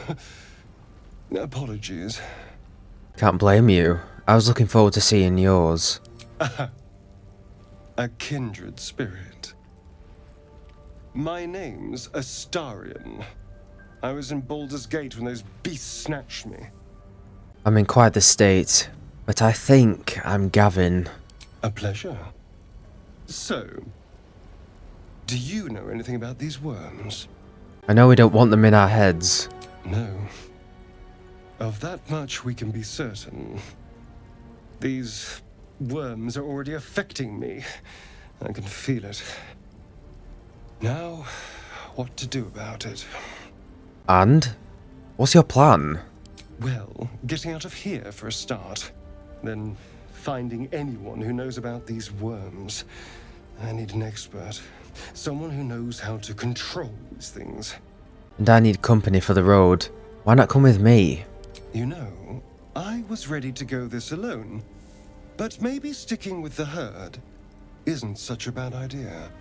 Apologies. Can't blame you. I was looking forward to seeing yours. A kindred spirit. My name's Astarion. I was in Baldur's Gate when those beasts snatched me. I'm in quite the state, but I think I'm Gavin. A pleasure. So, do you know anything about these worms? I know we don't want them in our heads. No. Of that much we can be certain. These worms are already affecting me. I can feel it. Now, what to do about it? And? What's your plan? Well, getting out of here for a start. Then finding anyone who knows about these worms. I need an expert. Someone who knows how to control these things. And I need company for the road. Why not come with me? You know, I was ready to go this alone. But maybe sticking with the herd isn't such a bad idea.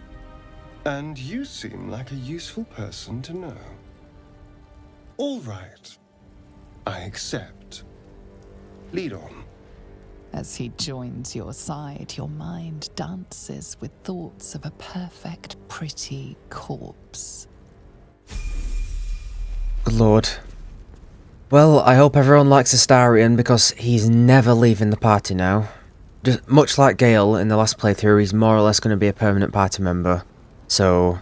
And you seem like a useful person to know. All right. I accept. Lead on. As he joins your side, your mind dances with thoughts of a perfect, pretty corpse. Good lord. Well, I hope everyone likes Astarion because he's never leaving the party now. Just much like Gale in the last playthrough, he's more or less going to be a permanent party member. So,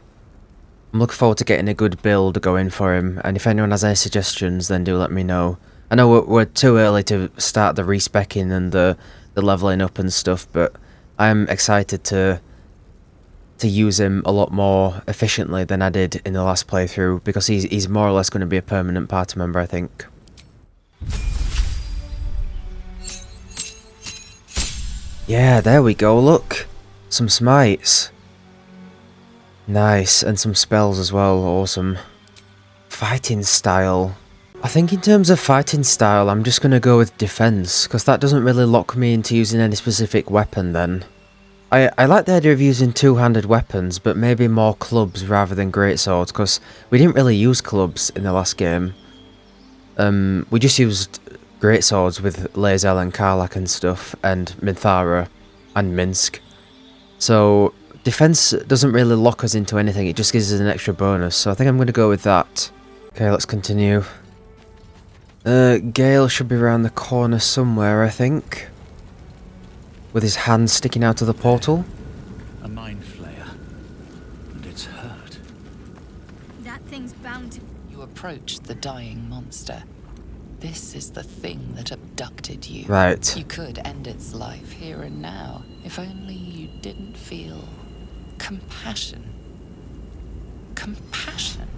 I'm looking forward to getting a good build going for him, and if anyone has any suggestions, then do let me know. I know we're too early to start the respecking and the leveling up and stuff, but I'm excited to use him a lot more efficiently than I did in the last playthrough, because he's more or less going to be a permanent party member, I think. Yeah, there we go, look! Some smites. Nice, and some spells as well, awesome. Fighting style. I think in terms of fighting style, I'm just going to go with defense, because that doesn't really lock me into using any specific weapon then. I like the idea of using two-handed weapons, but maybe more clubs rather than greatswords, because we didn't really use clubs in the last game. We just used greatswords with Lae'zel and Karlach and stuff, and Minthara, and Minsk. So, defense doesn't really lock us into anything, it just gives us an extra bonus, so I think I'm going to go with that. Okay, let's continue. Gale should be around the corner somewhere, I think. With his hand sticking out of the portal. A mind flayer. And it's hurt. That thing's bound to... You approach the dying monster. This is the thing that abducted you. Right. You could end its life here and now, if only you didn't feel compassion. Compassion?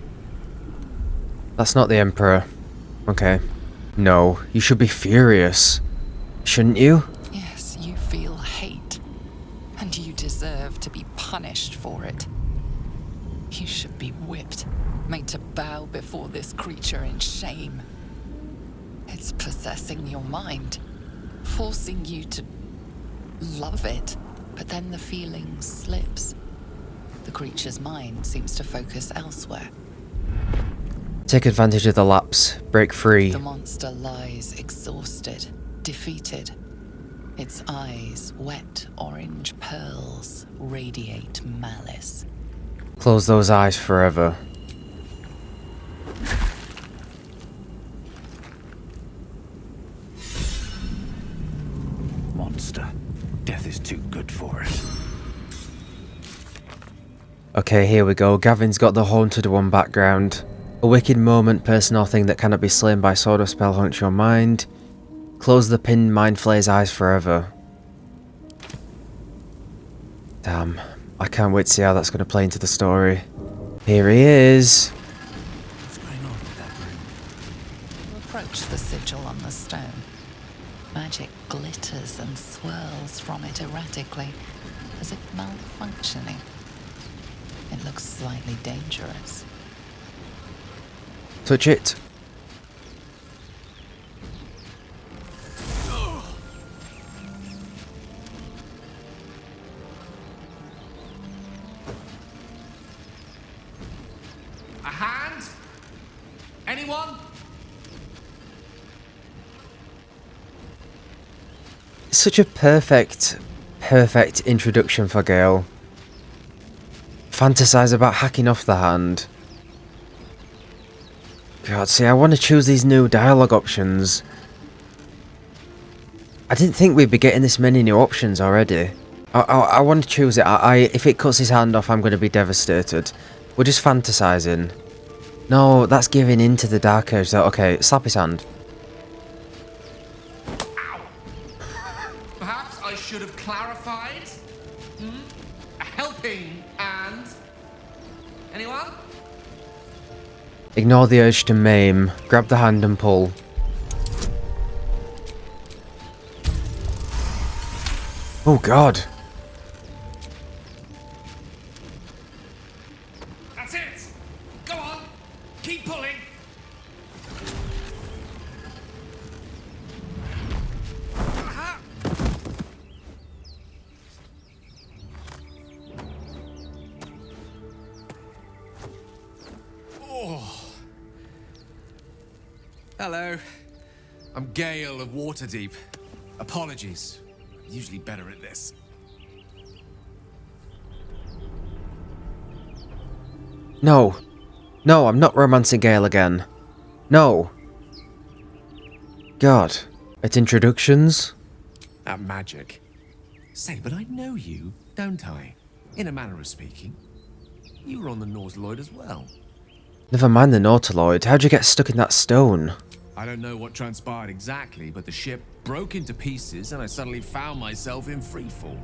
That's not the Emperor. Okay. No, you should be furious. Shouldn't you? Yes, you feel hate. And you deserve to be punished for it. You should be whipped, made to bow before this creature in shame. It's possessing your mind, forcing you to love it, but then the feeling slips. The creature's mind seems to focus elsewhere. Take advantage of the lapse. Break free. The monster lies exhausted, defeated. Its eyes, wet orange pearls, radiate malice. Close those eyes forever. Monster. Death is too good for it. Okay, here we go. Gavin's got the haunted one background. A wicked moment, person or thing that cannot be slain by sword or spell haunts your mind. Close the pinned mind flayer's eyes forever. Damn, I can't wait to see how that's going to play into the story. Here he is. What's going on with that room? You approach the sigil on the stone. Magic glitters and swirls from it erratically, as if malfunctioning. It looks slightly dangerous. Touch it. A hand? Anyone? such a perfect introduction for Gale. Fantasize about hacking off the hand. God, see, I want to choose these new dialogue options. I didn't think we'd be getting this many new options already. I want to choose it. If it cuts his hand off, I'm going to be devastated. We're just fantasizing. No, that's giving in to the Dark Urge. So, okay, slap his hand. Perhaps I should have clarified. A helping hand. Anyone? Ignore the urge to maim. Grab the hand and pull. Oh god. That's it. Go on. Keep pulling. Aha. Oh. Hello. I'm Gale of Waterdeep. Apologies. I'm usually better at this. No. No, I'm not romancing Gale again. No. God. At introductions? At magic. Say, but I know you, don't I? In a manner of speaking. You were on the Nautiloid as well. Never mind the Nautiloid. How'd you get stuck in that stone? I don't know what transpired exactly, but the ship broke into pieces and I suddenly found myself in freefall.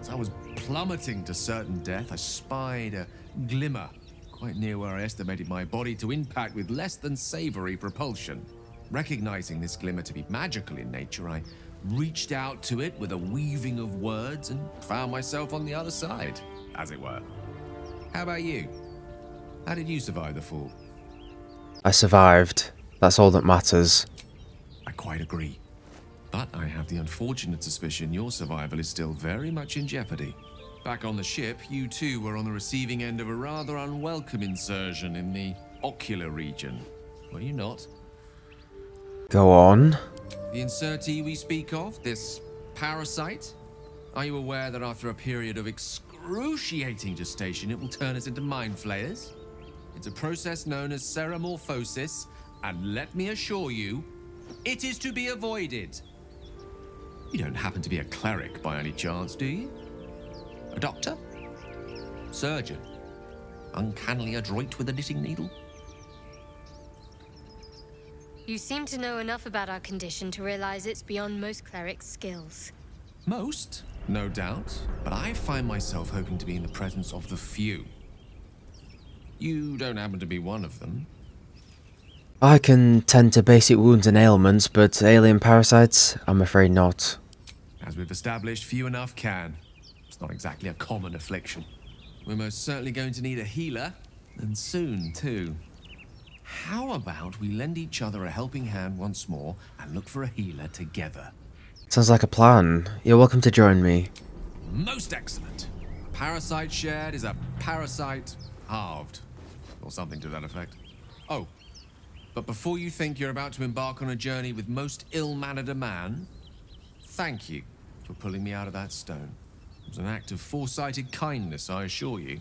As I was plummeting to certain death, I spied a glimmer quite near where I estimated my body to impact with less than savory propulsion. Recognizing this glimmer to be magical in nature, I reached out to it with a weaving of words and found myself on the other side, as it were. How about you? How did you survive the fall? I survived. That's all that matters. I quite agree. But I have the unfortunate suspicion your survival is still very much in jeopardy. Back on the ship, you too were on the receiving end of a rather unwelcome insertion in the ocular region. Were you not? Go on. The insertee we speak of, this parasite? Are you aware that after a period of excruciating gestation, it will turn us into mind flayers? It's a process known as seromorphosis, and let me assure you, it is to be avoided. You don't happen to be a cleric by any chance, do you? A doctor? Surgeon? Uncannily adroit with a knitting needle? You seem to know enough about our condition to realize it's beyond most clerics' skills. Most, no doubt, but I find myself hoping to be in the presence of the few. You don't happen to be one of them. I can tend to basic wounds and ailments, but alien parasites, I'm afraid not. As we've established, few enough can. It's not exactly a common affliction. We're most certainly going to need a healer, and soon, too. How about we lend each other a helping hand once more and look for a healer together? Sounds like a plan. You're welcome to join me. Most excellent. A parasite shared is a parasite halved. Or something to that effect. Oh, but before you think you're about to embark on a journey with most ill-mannered a man, thank you for pulling me out of that stone. It was an act of foresighted kindness, I assure you.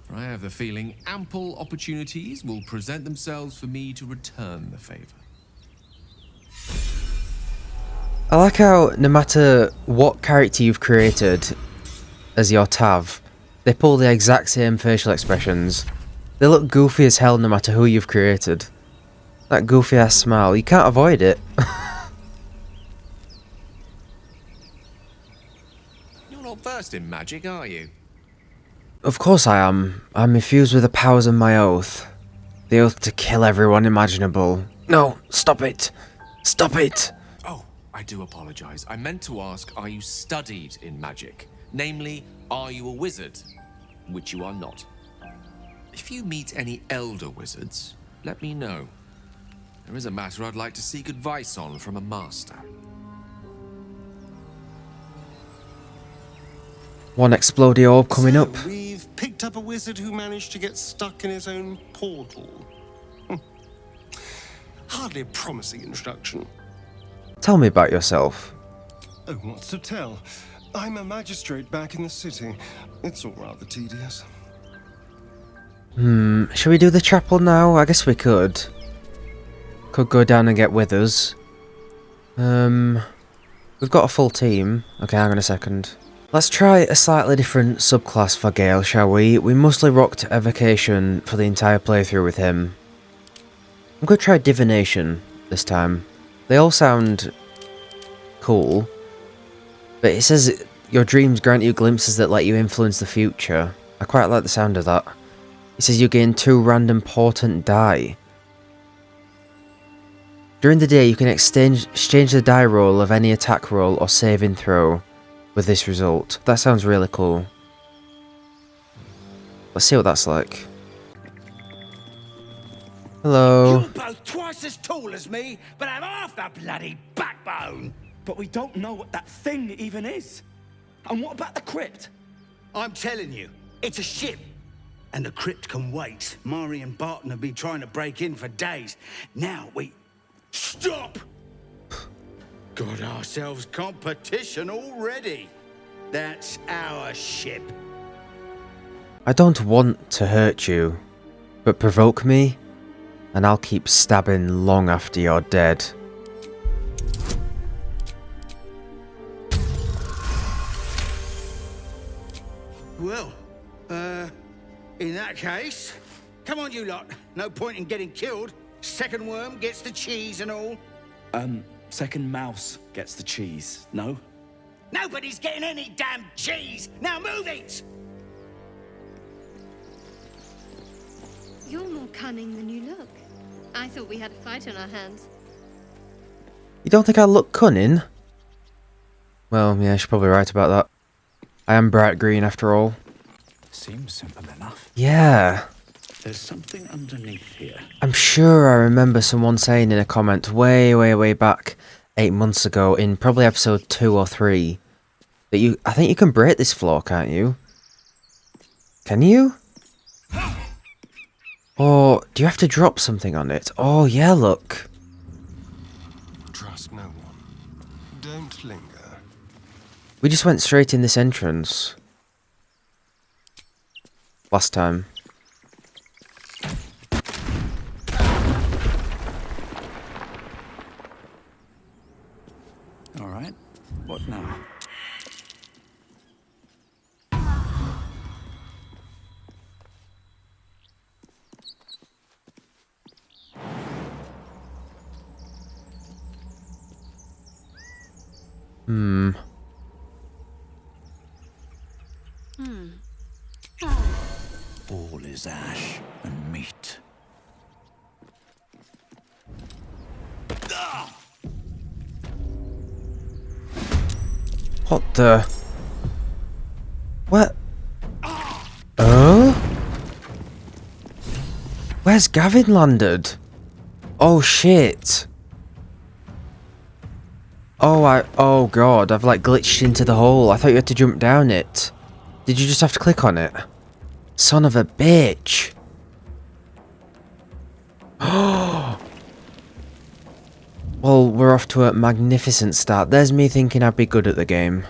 For I have the feeling ample opportunities will present themselves for me to return the favor. I like how no matter what character you've created as your Tav, they pull the exact same facial expressions. They look goofy as hell no matter who you've created. That goofy ass smile, you can't avoid it. You're not versed in magic, are you? Of course I am. I'm infused with the powers of my oath. The oath to kill everyone imaginable. No, stop it. Stop it. Oh, I do apologize. I meant to ask, are you studied in magic? Namely, are you a wizard? Which you are not. If you meet any elder wizards, let me know. There is a matter I'd like to seek advice on from a master. One explodey orb coming up. We've picked up a wizard who managed to get stuck in his own portal. Hardly a promising introduction. Tell me about yourself. Oh, what's to tell? I'm a magistrate back in the city. It's all rather tedious. Should we do the chapel now? I guess we could. Could go down and get withers. We've got a full team. Okay, hang on a second. Let's try a slightly different subclass for Gale, shall we? We mostly rocked evocation for the entire playthrough with him. I'm going to try divination this time. They all sound cool. But it says your dreams grant you glimpses that let you influence the future. I quite like the sound of that. It says you gain 2 random portent die. During the day you can exchange the die roll of any attack roll or saving throw with this result. That sounds really cool. Let's see what that's like. Hello. You're both twice as tall as me, but have half the bloody backbone. But we don't know what that thing even is. And what about the crypt? I'm telling you, it's a ship. And the crypt can wait. Mari and Barton have been trying to break in for days. Now we... Stop! Got ourselves competition already. That's our ship. I don't want to hurt you, but provoke me, and I'll keep stabbing long after you're dead. Well, in that case, come on you lot. No point in getting killed. Second worm gets the cheese and all. Second mouse gets the cheese, no? Nobody's getting any damn cheese! Now move it! You're more cunning than you look. I thought we had a fight on our hands. You don't think I look cunning? Well, yeah, she's probably right about that. I am bright green after all. Seems simple enough. Yeah. There's something underneath here. I'm sure I remember someone saying in a comment way back 8 months ago in probably episode 2 or 3 that I think you can break this floor, can't you? Can you? Or do you have to drop something on it? Oh yeah, look. Trust no one. Don't linger. We just went straight in this entrance. Last time. All right. What now? All is ash and meat. What the? What? Oh? Where's Gavin landed? Oh shit. Oh god, I've like glitched into the hole. I thought you had to jump down it. Did you just have to click on it? Son of a bitch. Well, we're off to a magnificent start. There's me thinking I'd be good at the game.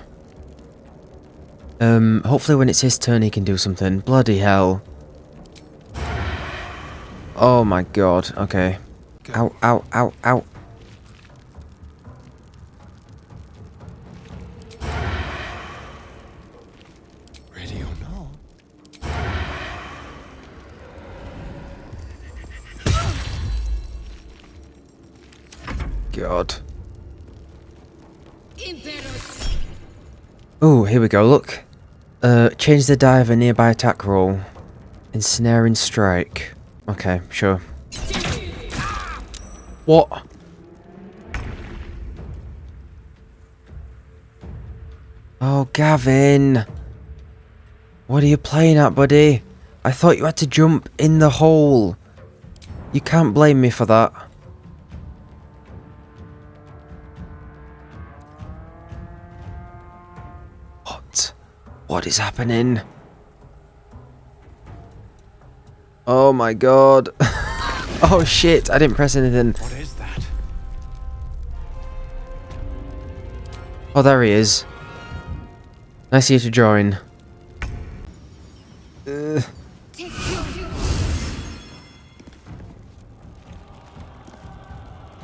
Hopefully when it's his turn he can do something. Bloody hell. Oh my god, okay. Ow, ow, ow, ow. Ready or not? God. Oh, here we go, look. Change the die of a nearby attack roll. Ensnaring strike. Okay, sure. What? Oh, Gavin. What are you playing at, buddy? I thought you had to jump in the hole. You can't blame me for that. What is happening? Oh my god. Oh shit, I didn't press anything. What is that? Oh, there he is. Nice of you to join.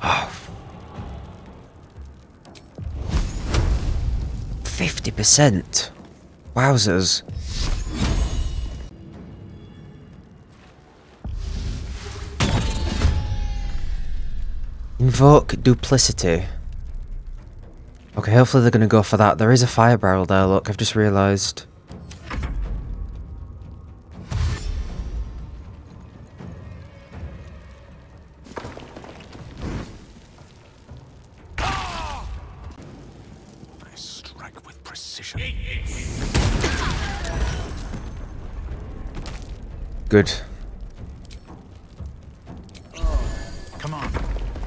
Oh. 50%. Wowzers. Invoke duplicity. Okay, hopefully they're gonna go for that. There is a fire barrel there, look, I've just realised. I strike with precision. Good. Come on.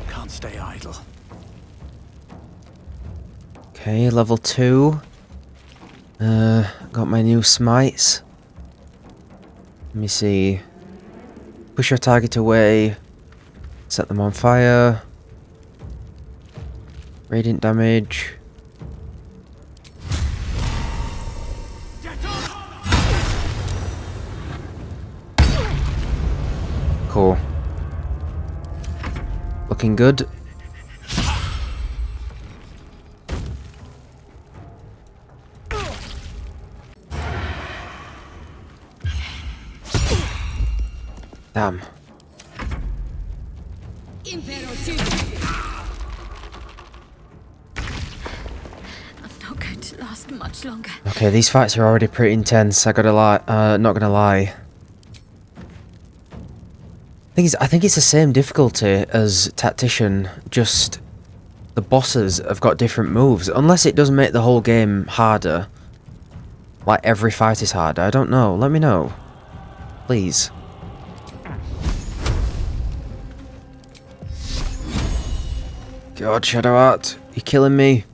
Can't stay idle. Okay, level 2. Got my new smites. Let me see. Push your target away. Set them on fire. Radiant damage. Cool. Looking good. Damn. I'm not going to last much longer. Okay, these fights are already pretty intense, I gotta lie, not gonna lie. Thing is, I think it's the same difficulty as Tactician, just the bosses have got different moves, unless it does make the whole game harder. Like every fight is harder, I don't know, let me know. Please. God, Shadowheart, you're killing me.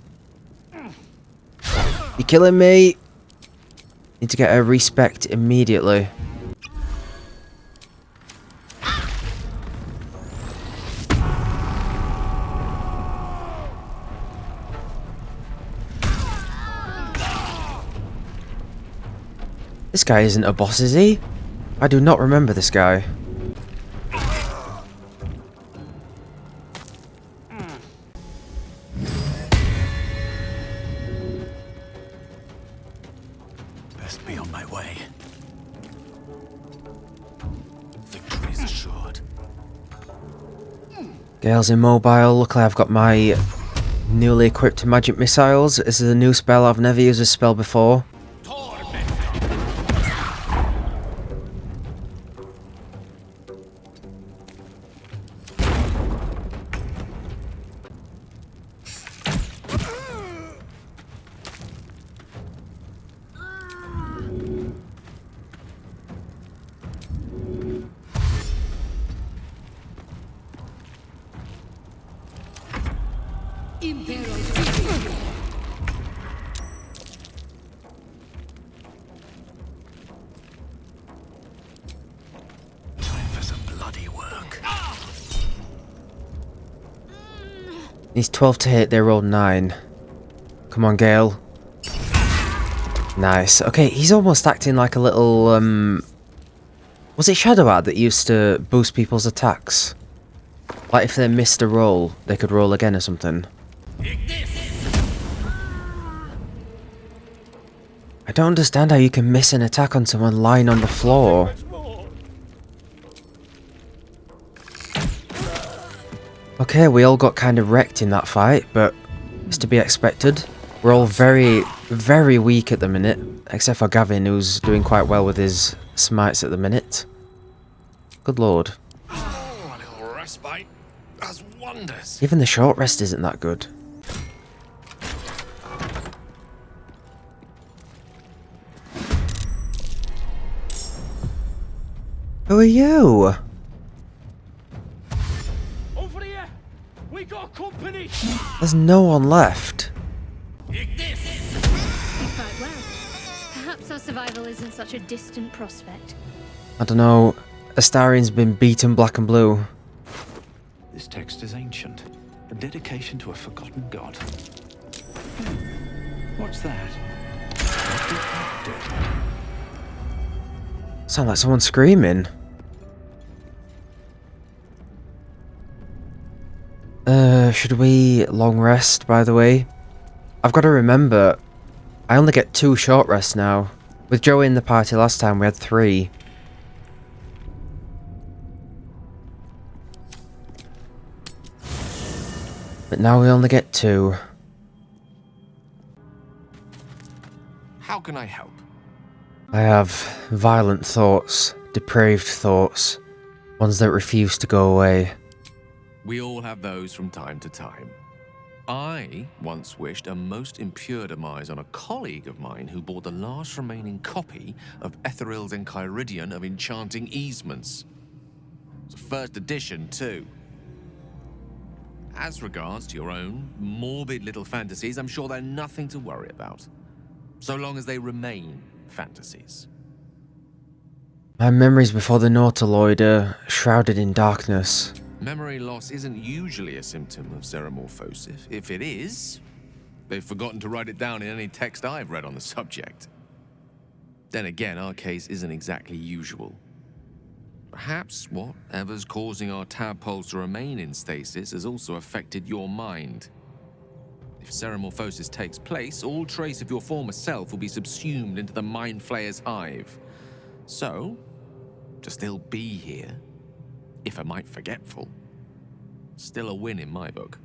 You're killing me! Need to get a respect immediately. This guy isn't a boss, is he? I do not remember this guy. Best be on my way. Victory's assured. Gale's immobile. Luckily I've got my newly equipped magic missiles. This is a new spell, I've never used this spell before. Time for some bloody work. He's 12 to hit, they rolled 9. Come on, Gale. Nice. Okay, he's almost acting like a little, was it Shadowheart that used to boost people's attacks? Like if they missed a roll, they could roll again or something. I don't understand how you can miss an attack on someone lying on the floor. Okay, we all got kind of wrecked in that fight, but it's to be expected. We're all very, very weak at the minute, except for Gavin, who's doing quite well with his smites at the minute. Good lord. Oh, a little respite does wonders. Even the short rest isn't that good. Who are you? Over here! We got company! There's no one left. You fight well. Perhaps our survival isn't such a distant prospect. I don't know. Astarion's been beaten black and blue. This text is ancient. A dedication to a forgotten god. What's that? What did that do? Sound like someone screaming. Should we long rest, by the way? I've got to remember, I only get 2 short rests now. With Joey in the party last time, we had 3. But now we only get 2. How can I help? I have violent thoughts, depraved thoughts, ones that refuse to go away. We all have those from time to time. I once wished a most impure demise on a colleague of mine who bought the last remaining copy of Etheril's Enchiridion of Enchanting Easements. It's a first edition, too. As regards to your own morbid little fantasies, I'm sure they're nothing to worry about. So long as they remain fantasies. My memories before the Nautiloid are shrouded in darkness. Memory loss isn't usually a symptom of xeromorphosis. If it is, they've forgotten to write it down in any text I've read on the subject. Then again, our case isn't exactly usual. Perhaps whatever's causing our tadpoles to remain in stasis has also affected your mind. If xeromorphosis takes place, all trace of your former self will be subsumed into the Mind Flayer's hive. So, to still be here, if a mite forgetful, still a win in my book.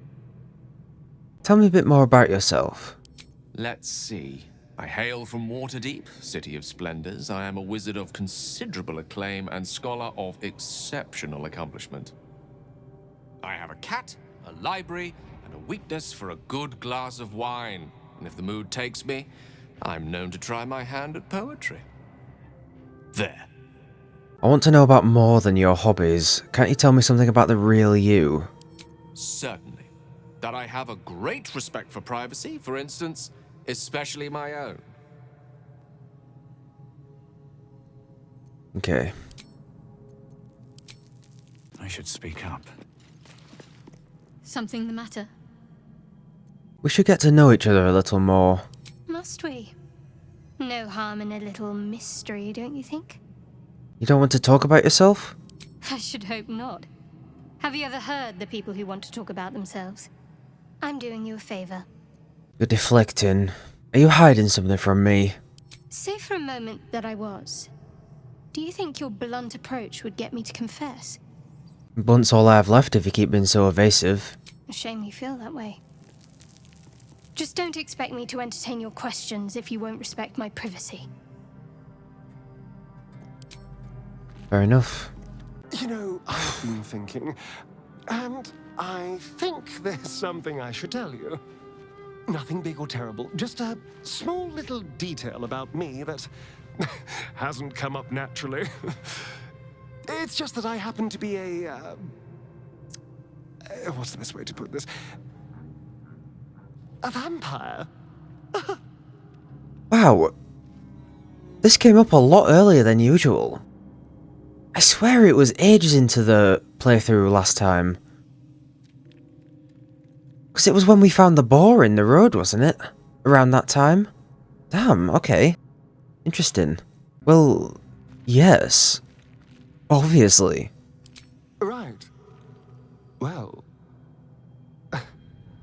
Tell me a bit more about yourself. Let's see. I hail from Waterdeep, City of Splendors. I am a wizard of considerable acclaim and scholar of exceptional accomplishment. I have a cat, a library, and a weakness for a good glass of wine. And if the mood takes me, I'm known to try my hand at poetry. There. I want to know about more than your hobbies. Can't you tell me something about the real you? Certainly. That I have a great respect for privacy, for instance, especially my own. Okay. I should speak up. Something the matter? We should get to know each other a little more. Must we? No harm in a little mystery, don't you think? You don't want to talk about yourself? I should hope not. Have you ever heard the people who want to talk about themselves? I'm doing you a favor. You're deflecting. Are you hiding something from me? Say for a moment that I was. Do you think your blunt approach would get me to confess? Blunt's all I have left if you keep being so evasive. A shame you feel that way. Just don't expect me to entertain your questions if you won't respect my privacy. Fair enough. You know, I've been thinking, and I think there's something I should tell you. Nothing big or terrible, just a small little detail about me that hasn't come up naturally. It's just that I happen to be a... what's the best way to put this? A vampire. Wow. This came up a lot earlier than usual. I swear it was ages into the playthrough last time. Because it was when we found the boar in the road, wasn't it? Around that time? Damn, okay. Interesting. Well, yes. Obviously. Right. Well,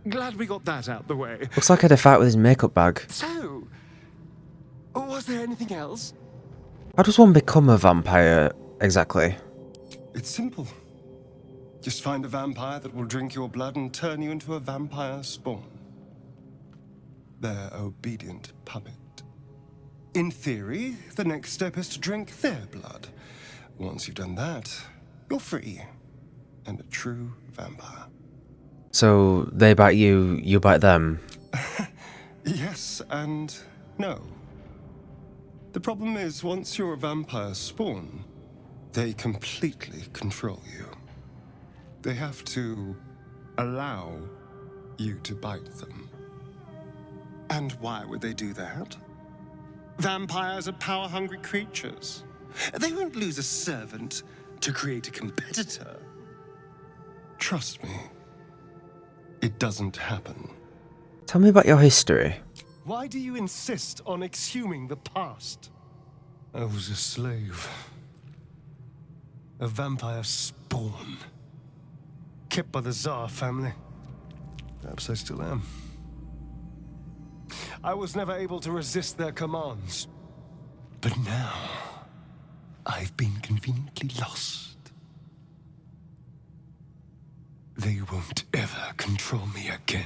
glad we got that out the way. Looks like I had a fight with his makeup bag. So, was there anything else? How does one become a vampire, exactly? It's simple. Just find a vampire that will drink your blood and turn you into a vampire spawn. Their obedient puppet. In theory, the next step is to drink their blood. Once you've done that, you're free. And a true vampire. So, they bite you, you bite them? Yes and no. The problem is, once you're a vampire spawn, they completely control you. They have to allow you to bite them. And why would they do that? Vampires are power-hungry creatures. They won't lose a servant to create a competitor. Trust me, it doesn't happen. Tell me about your history. Why do you insist on exhuming the past? I was a slave. A vampire spawn. Kept by the Tsar family. Perhaps I still am. I was never able to resist their commands. But now, I've been conveniently lost. They won't ever control me again.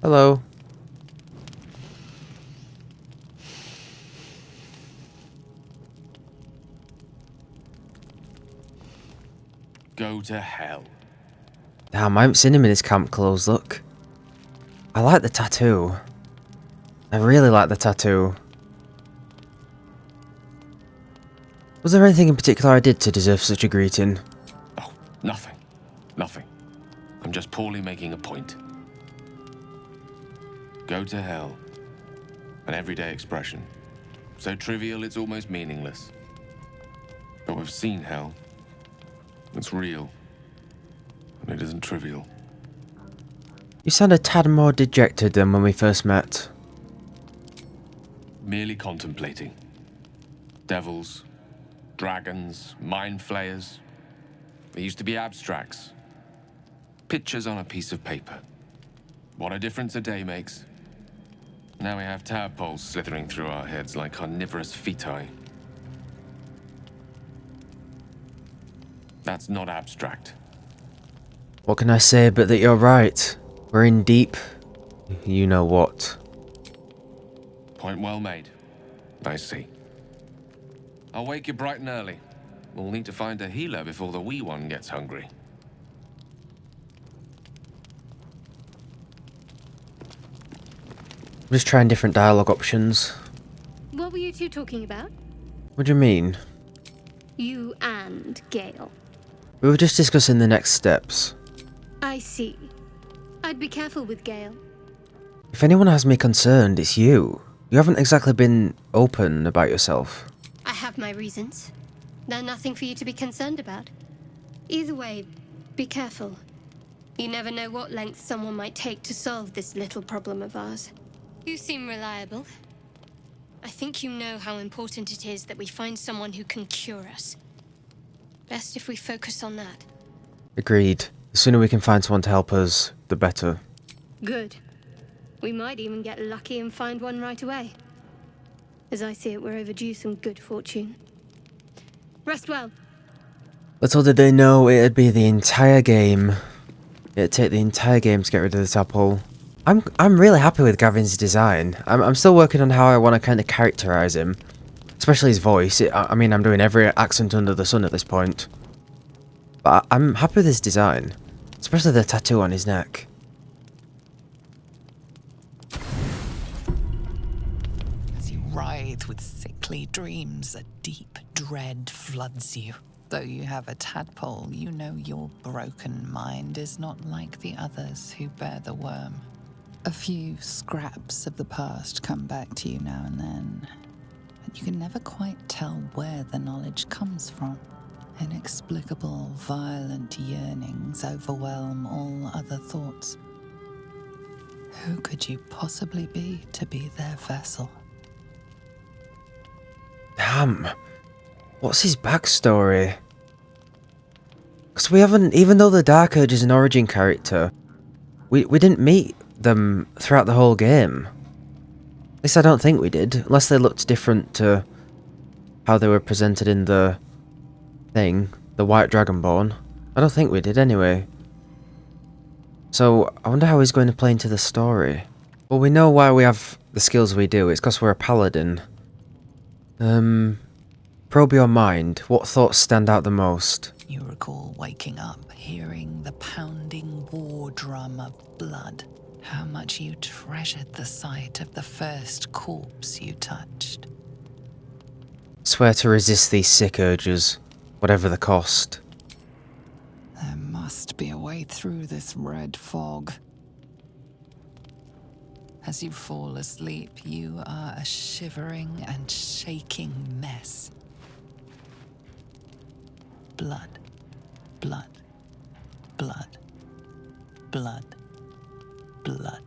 Hello. Go to hell. Damn, I haven't seen him in his camp clothes, look. I like the tattoo. I really like the tattoo. Was there anything in particular I did to deserve such a greeting? Oh, nothing. Nothing. I'm just poorly making a point. Go to hell. An everyday expression. So trivial it's almost meaningless. But we've seen hell. It's real. And it isn't trivial. You sound a tad more dejected than when we first met. Merely contemplating. Devils, dragons, mind flayers. They used to be abstracts. Pictures on a piece of paper. What a difference a day makes. Now we have tadpoles slithering through our heads like carnivorous feti. That's not abstract. What can I say but that you're right? We're in deep... you know what. Point well made. I see. I'll wake you bright and early. We'll need to find a healer before the wee one gets hungry. I'm just trying different dialogue options. What were you two talking about? What do you mean? You and Gale. We were just discussing the next steps. I see. I'd be careful with Gale. If anyone has me concerned, it's you. You haven't exactly been open about yourself. I have my reasons. They're nothing for you to be concerned about. Either way, be careful. You never know what lengths someone might take to solve this little problem of ours. You seem reliable. I think you know how important it is that we find someone who can cure us. Best if we focus on that. Agreed. The sooner we can find someone to help us, the better. Good. We might even get lucky and find one right away. As I see it, we're overdue some good fortune. Rest well. Little did they know it'd be the entire game. It'd take the entire game to get rid of the tadpole. I'm really happy with Gavin's design. I'm still working on how I want to kind of characterize him. Especially his voice. I mean, I'm doing every accent under the sun at this point. But I'm happy with his design. Especially the tattoo on his neck. As you writhe with sickly dreams, a deep dread floods you. Though you have a tadpole, you know your broken mind is not like the others who bear the worm. A few scraps of the past come back to you now and then, and you can never quite tell where the knowledge comes from. Inexplicable, violent yearnings overwhelm all other thoughts. Who could you possibly be to be their vessel? Damn. What's his backstory? Because we haven't, even though the Dark Urge is an origin character, we didn't meet them throughout the whole game. At least I don't think we did, unless they looked different to how they were presented in the thing, the White Dragonborn. I don't think we did anyway. So I wonder how he's going to play into the story. Well, we know why we have the skills we do. It's because we're a paladin. Probe your mind. What thoughts stand out the most? You recall waking up, hearing the pounding war drum of blood. How much you treasured the sight of the first corpse you touched. Swear to resist these sick urges, whatever the cost. There must be a way through this red fog. As you fall asleep, you are a shivering and shaking mess. Blood, blood, blood. Blood. Blood.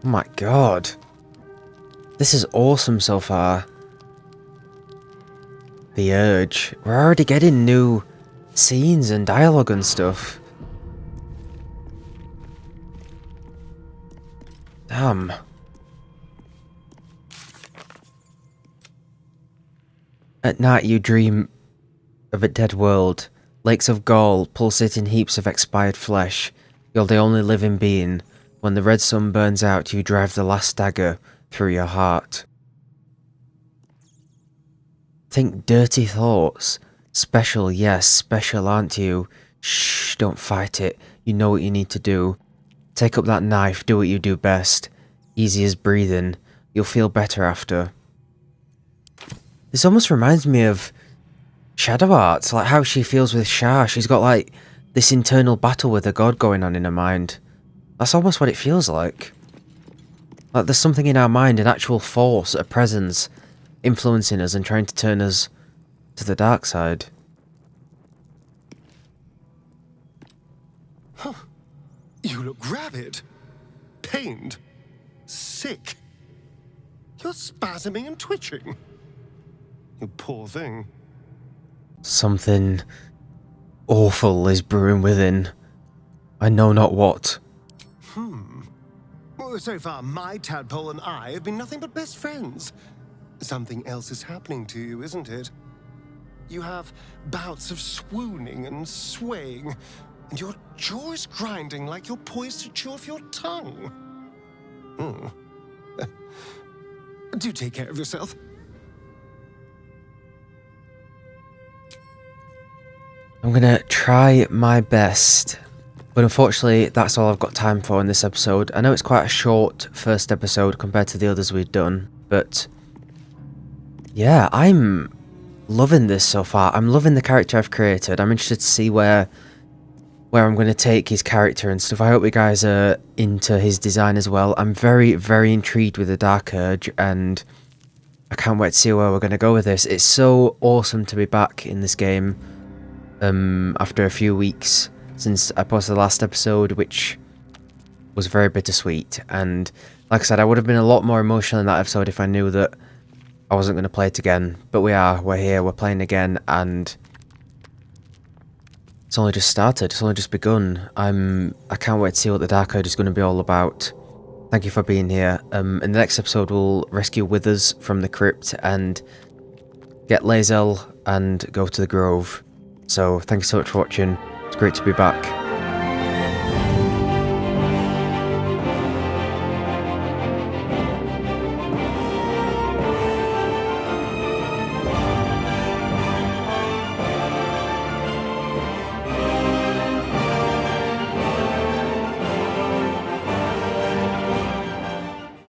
Oh my god. This is awesome so far. The Urge. We're already getting new scenes and dialogue and stuff. Damn. At night you dream of a dead world. Lakes of gall, pulsating heaps of expired flesh. You're the only living being. When the red sun burns out, you drive the last dagger through your heart. Think dirty thoughts. Special, yes, special, aren't you? Shh, don't fight it. You know what you need to do. Take up that knife, do what you do best. Easy as breathing. You'll feel better after. This almost reminds me of Shadow Arts, like how she feels with Shah. She's got like this internal battle with a god going on in her mind. That's almost what it feels like. Like there's something in our mind, an actual force, a presence, influencing us and trying to turn us to the dark side. Huh. You look rabid. Pained. Sick. You're spasming and twitching. You poor thing. Something awful is brewing within. I know not what. Well, so far, my tadpole and I have been nothing but best friends. Something else is happening to you, isn't it? You have bouts of swooning and swaying, and your jaw is grinding like you're poised to chew off your tongue. Do take care of yourself. I'm gonna try my best. But unfortunately, that's all I've got time for in this episode. I know it's quite a short first episode compared to the others we've done, but yeah, I'm loving this so far. I'm loving the character I've created. I'm interested to see where I'm going to take his character and stuff. I hope you guys are into his design as well. I'm very, very intrigued with the Dark Urge, and I can't wait to see where we're going to go with this. It's so awesome to be back in this game after a few weeks since I posted the last episode, which was very bittersweet. And like I said, I would have been a lot more emotional in that episode if I knew that I wasn't going to play it again. But we're here, we're playing again, and it's only just started, it's only just begun. I can't wait to see what the Dark Urge is going to be all about. Thank you for being here. In the next episode, we'll rescue Withers from the crypt and get Lae'zel and go to the Grove. So thank you so much for watching. It's great to be back.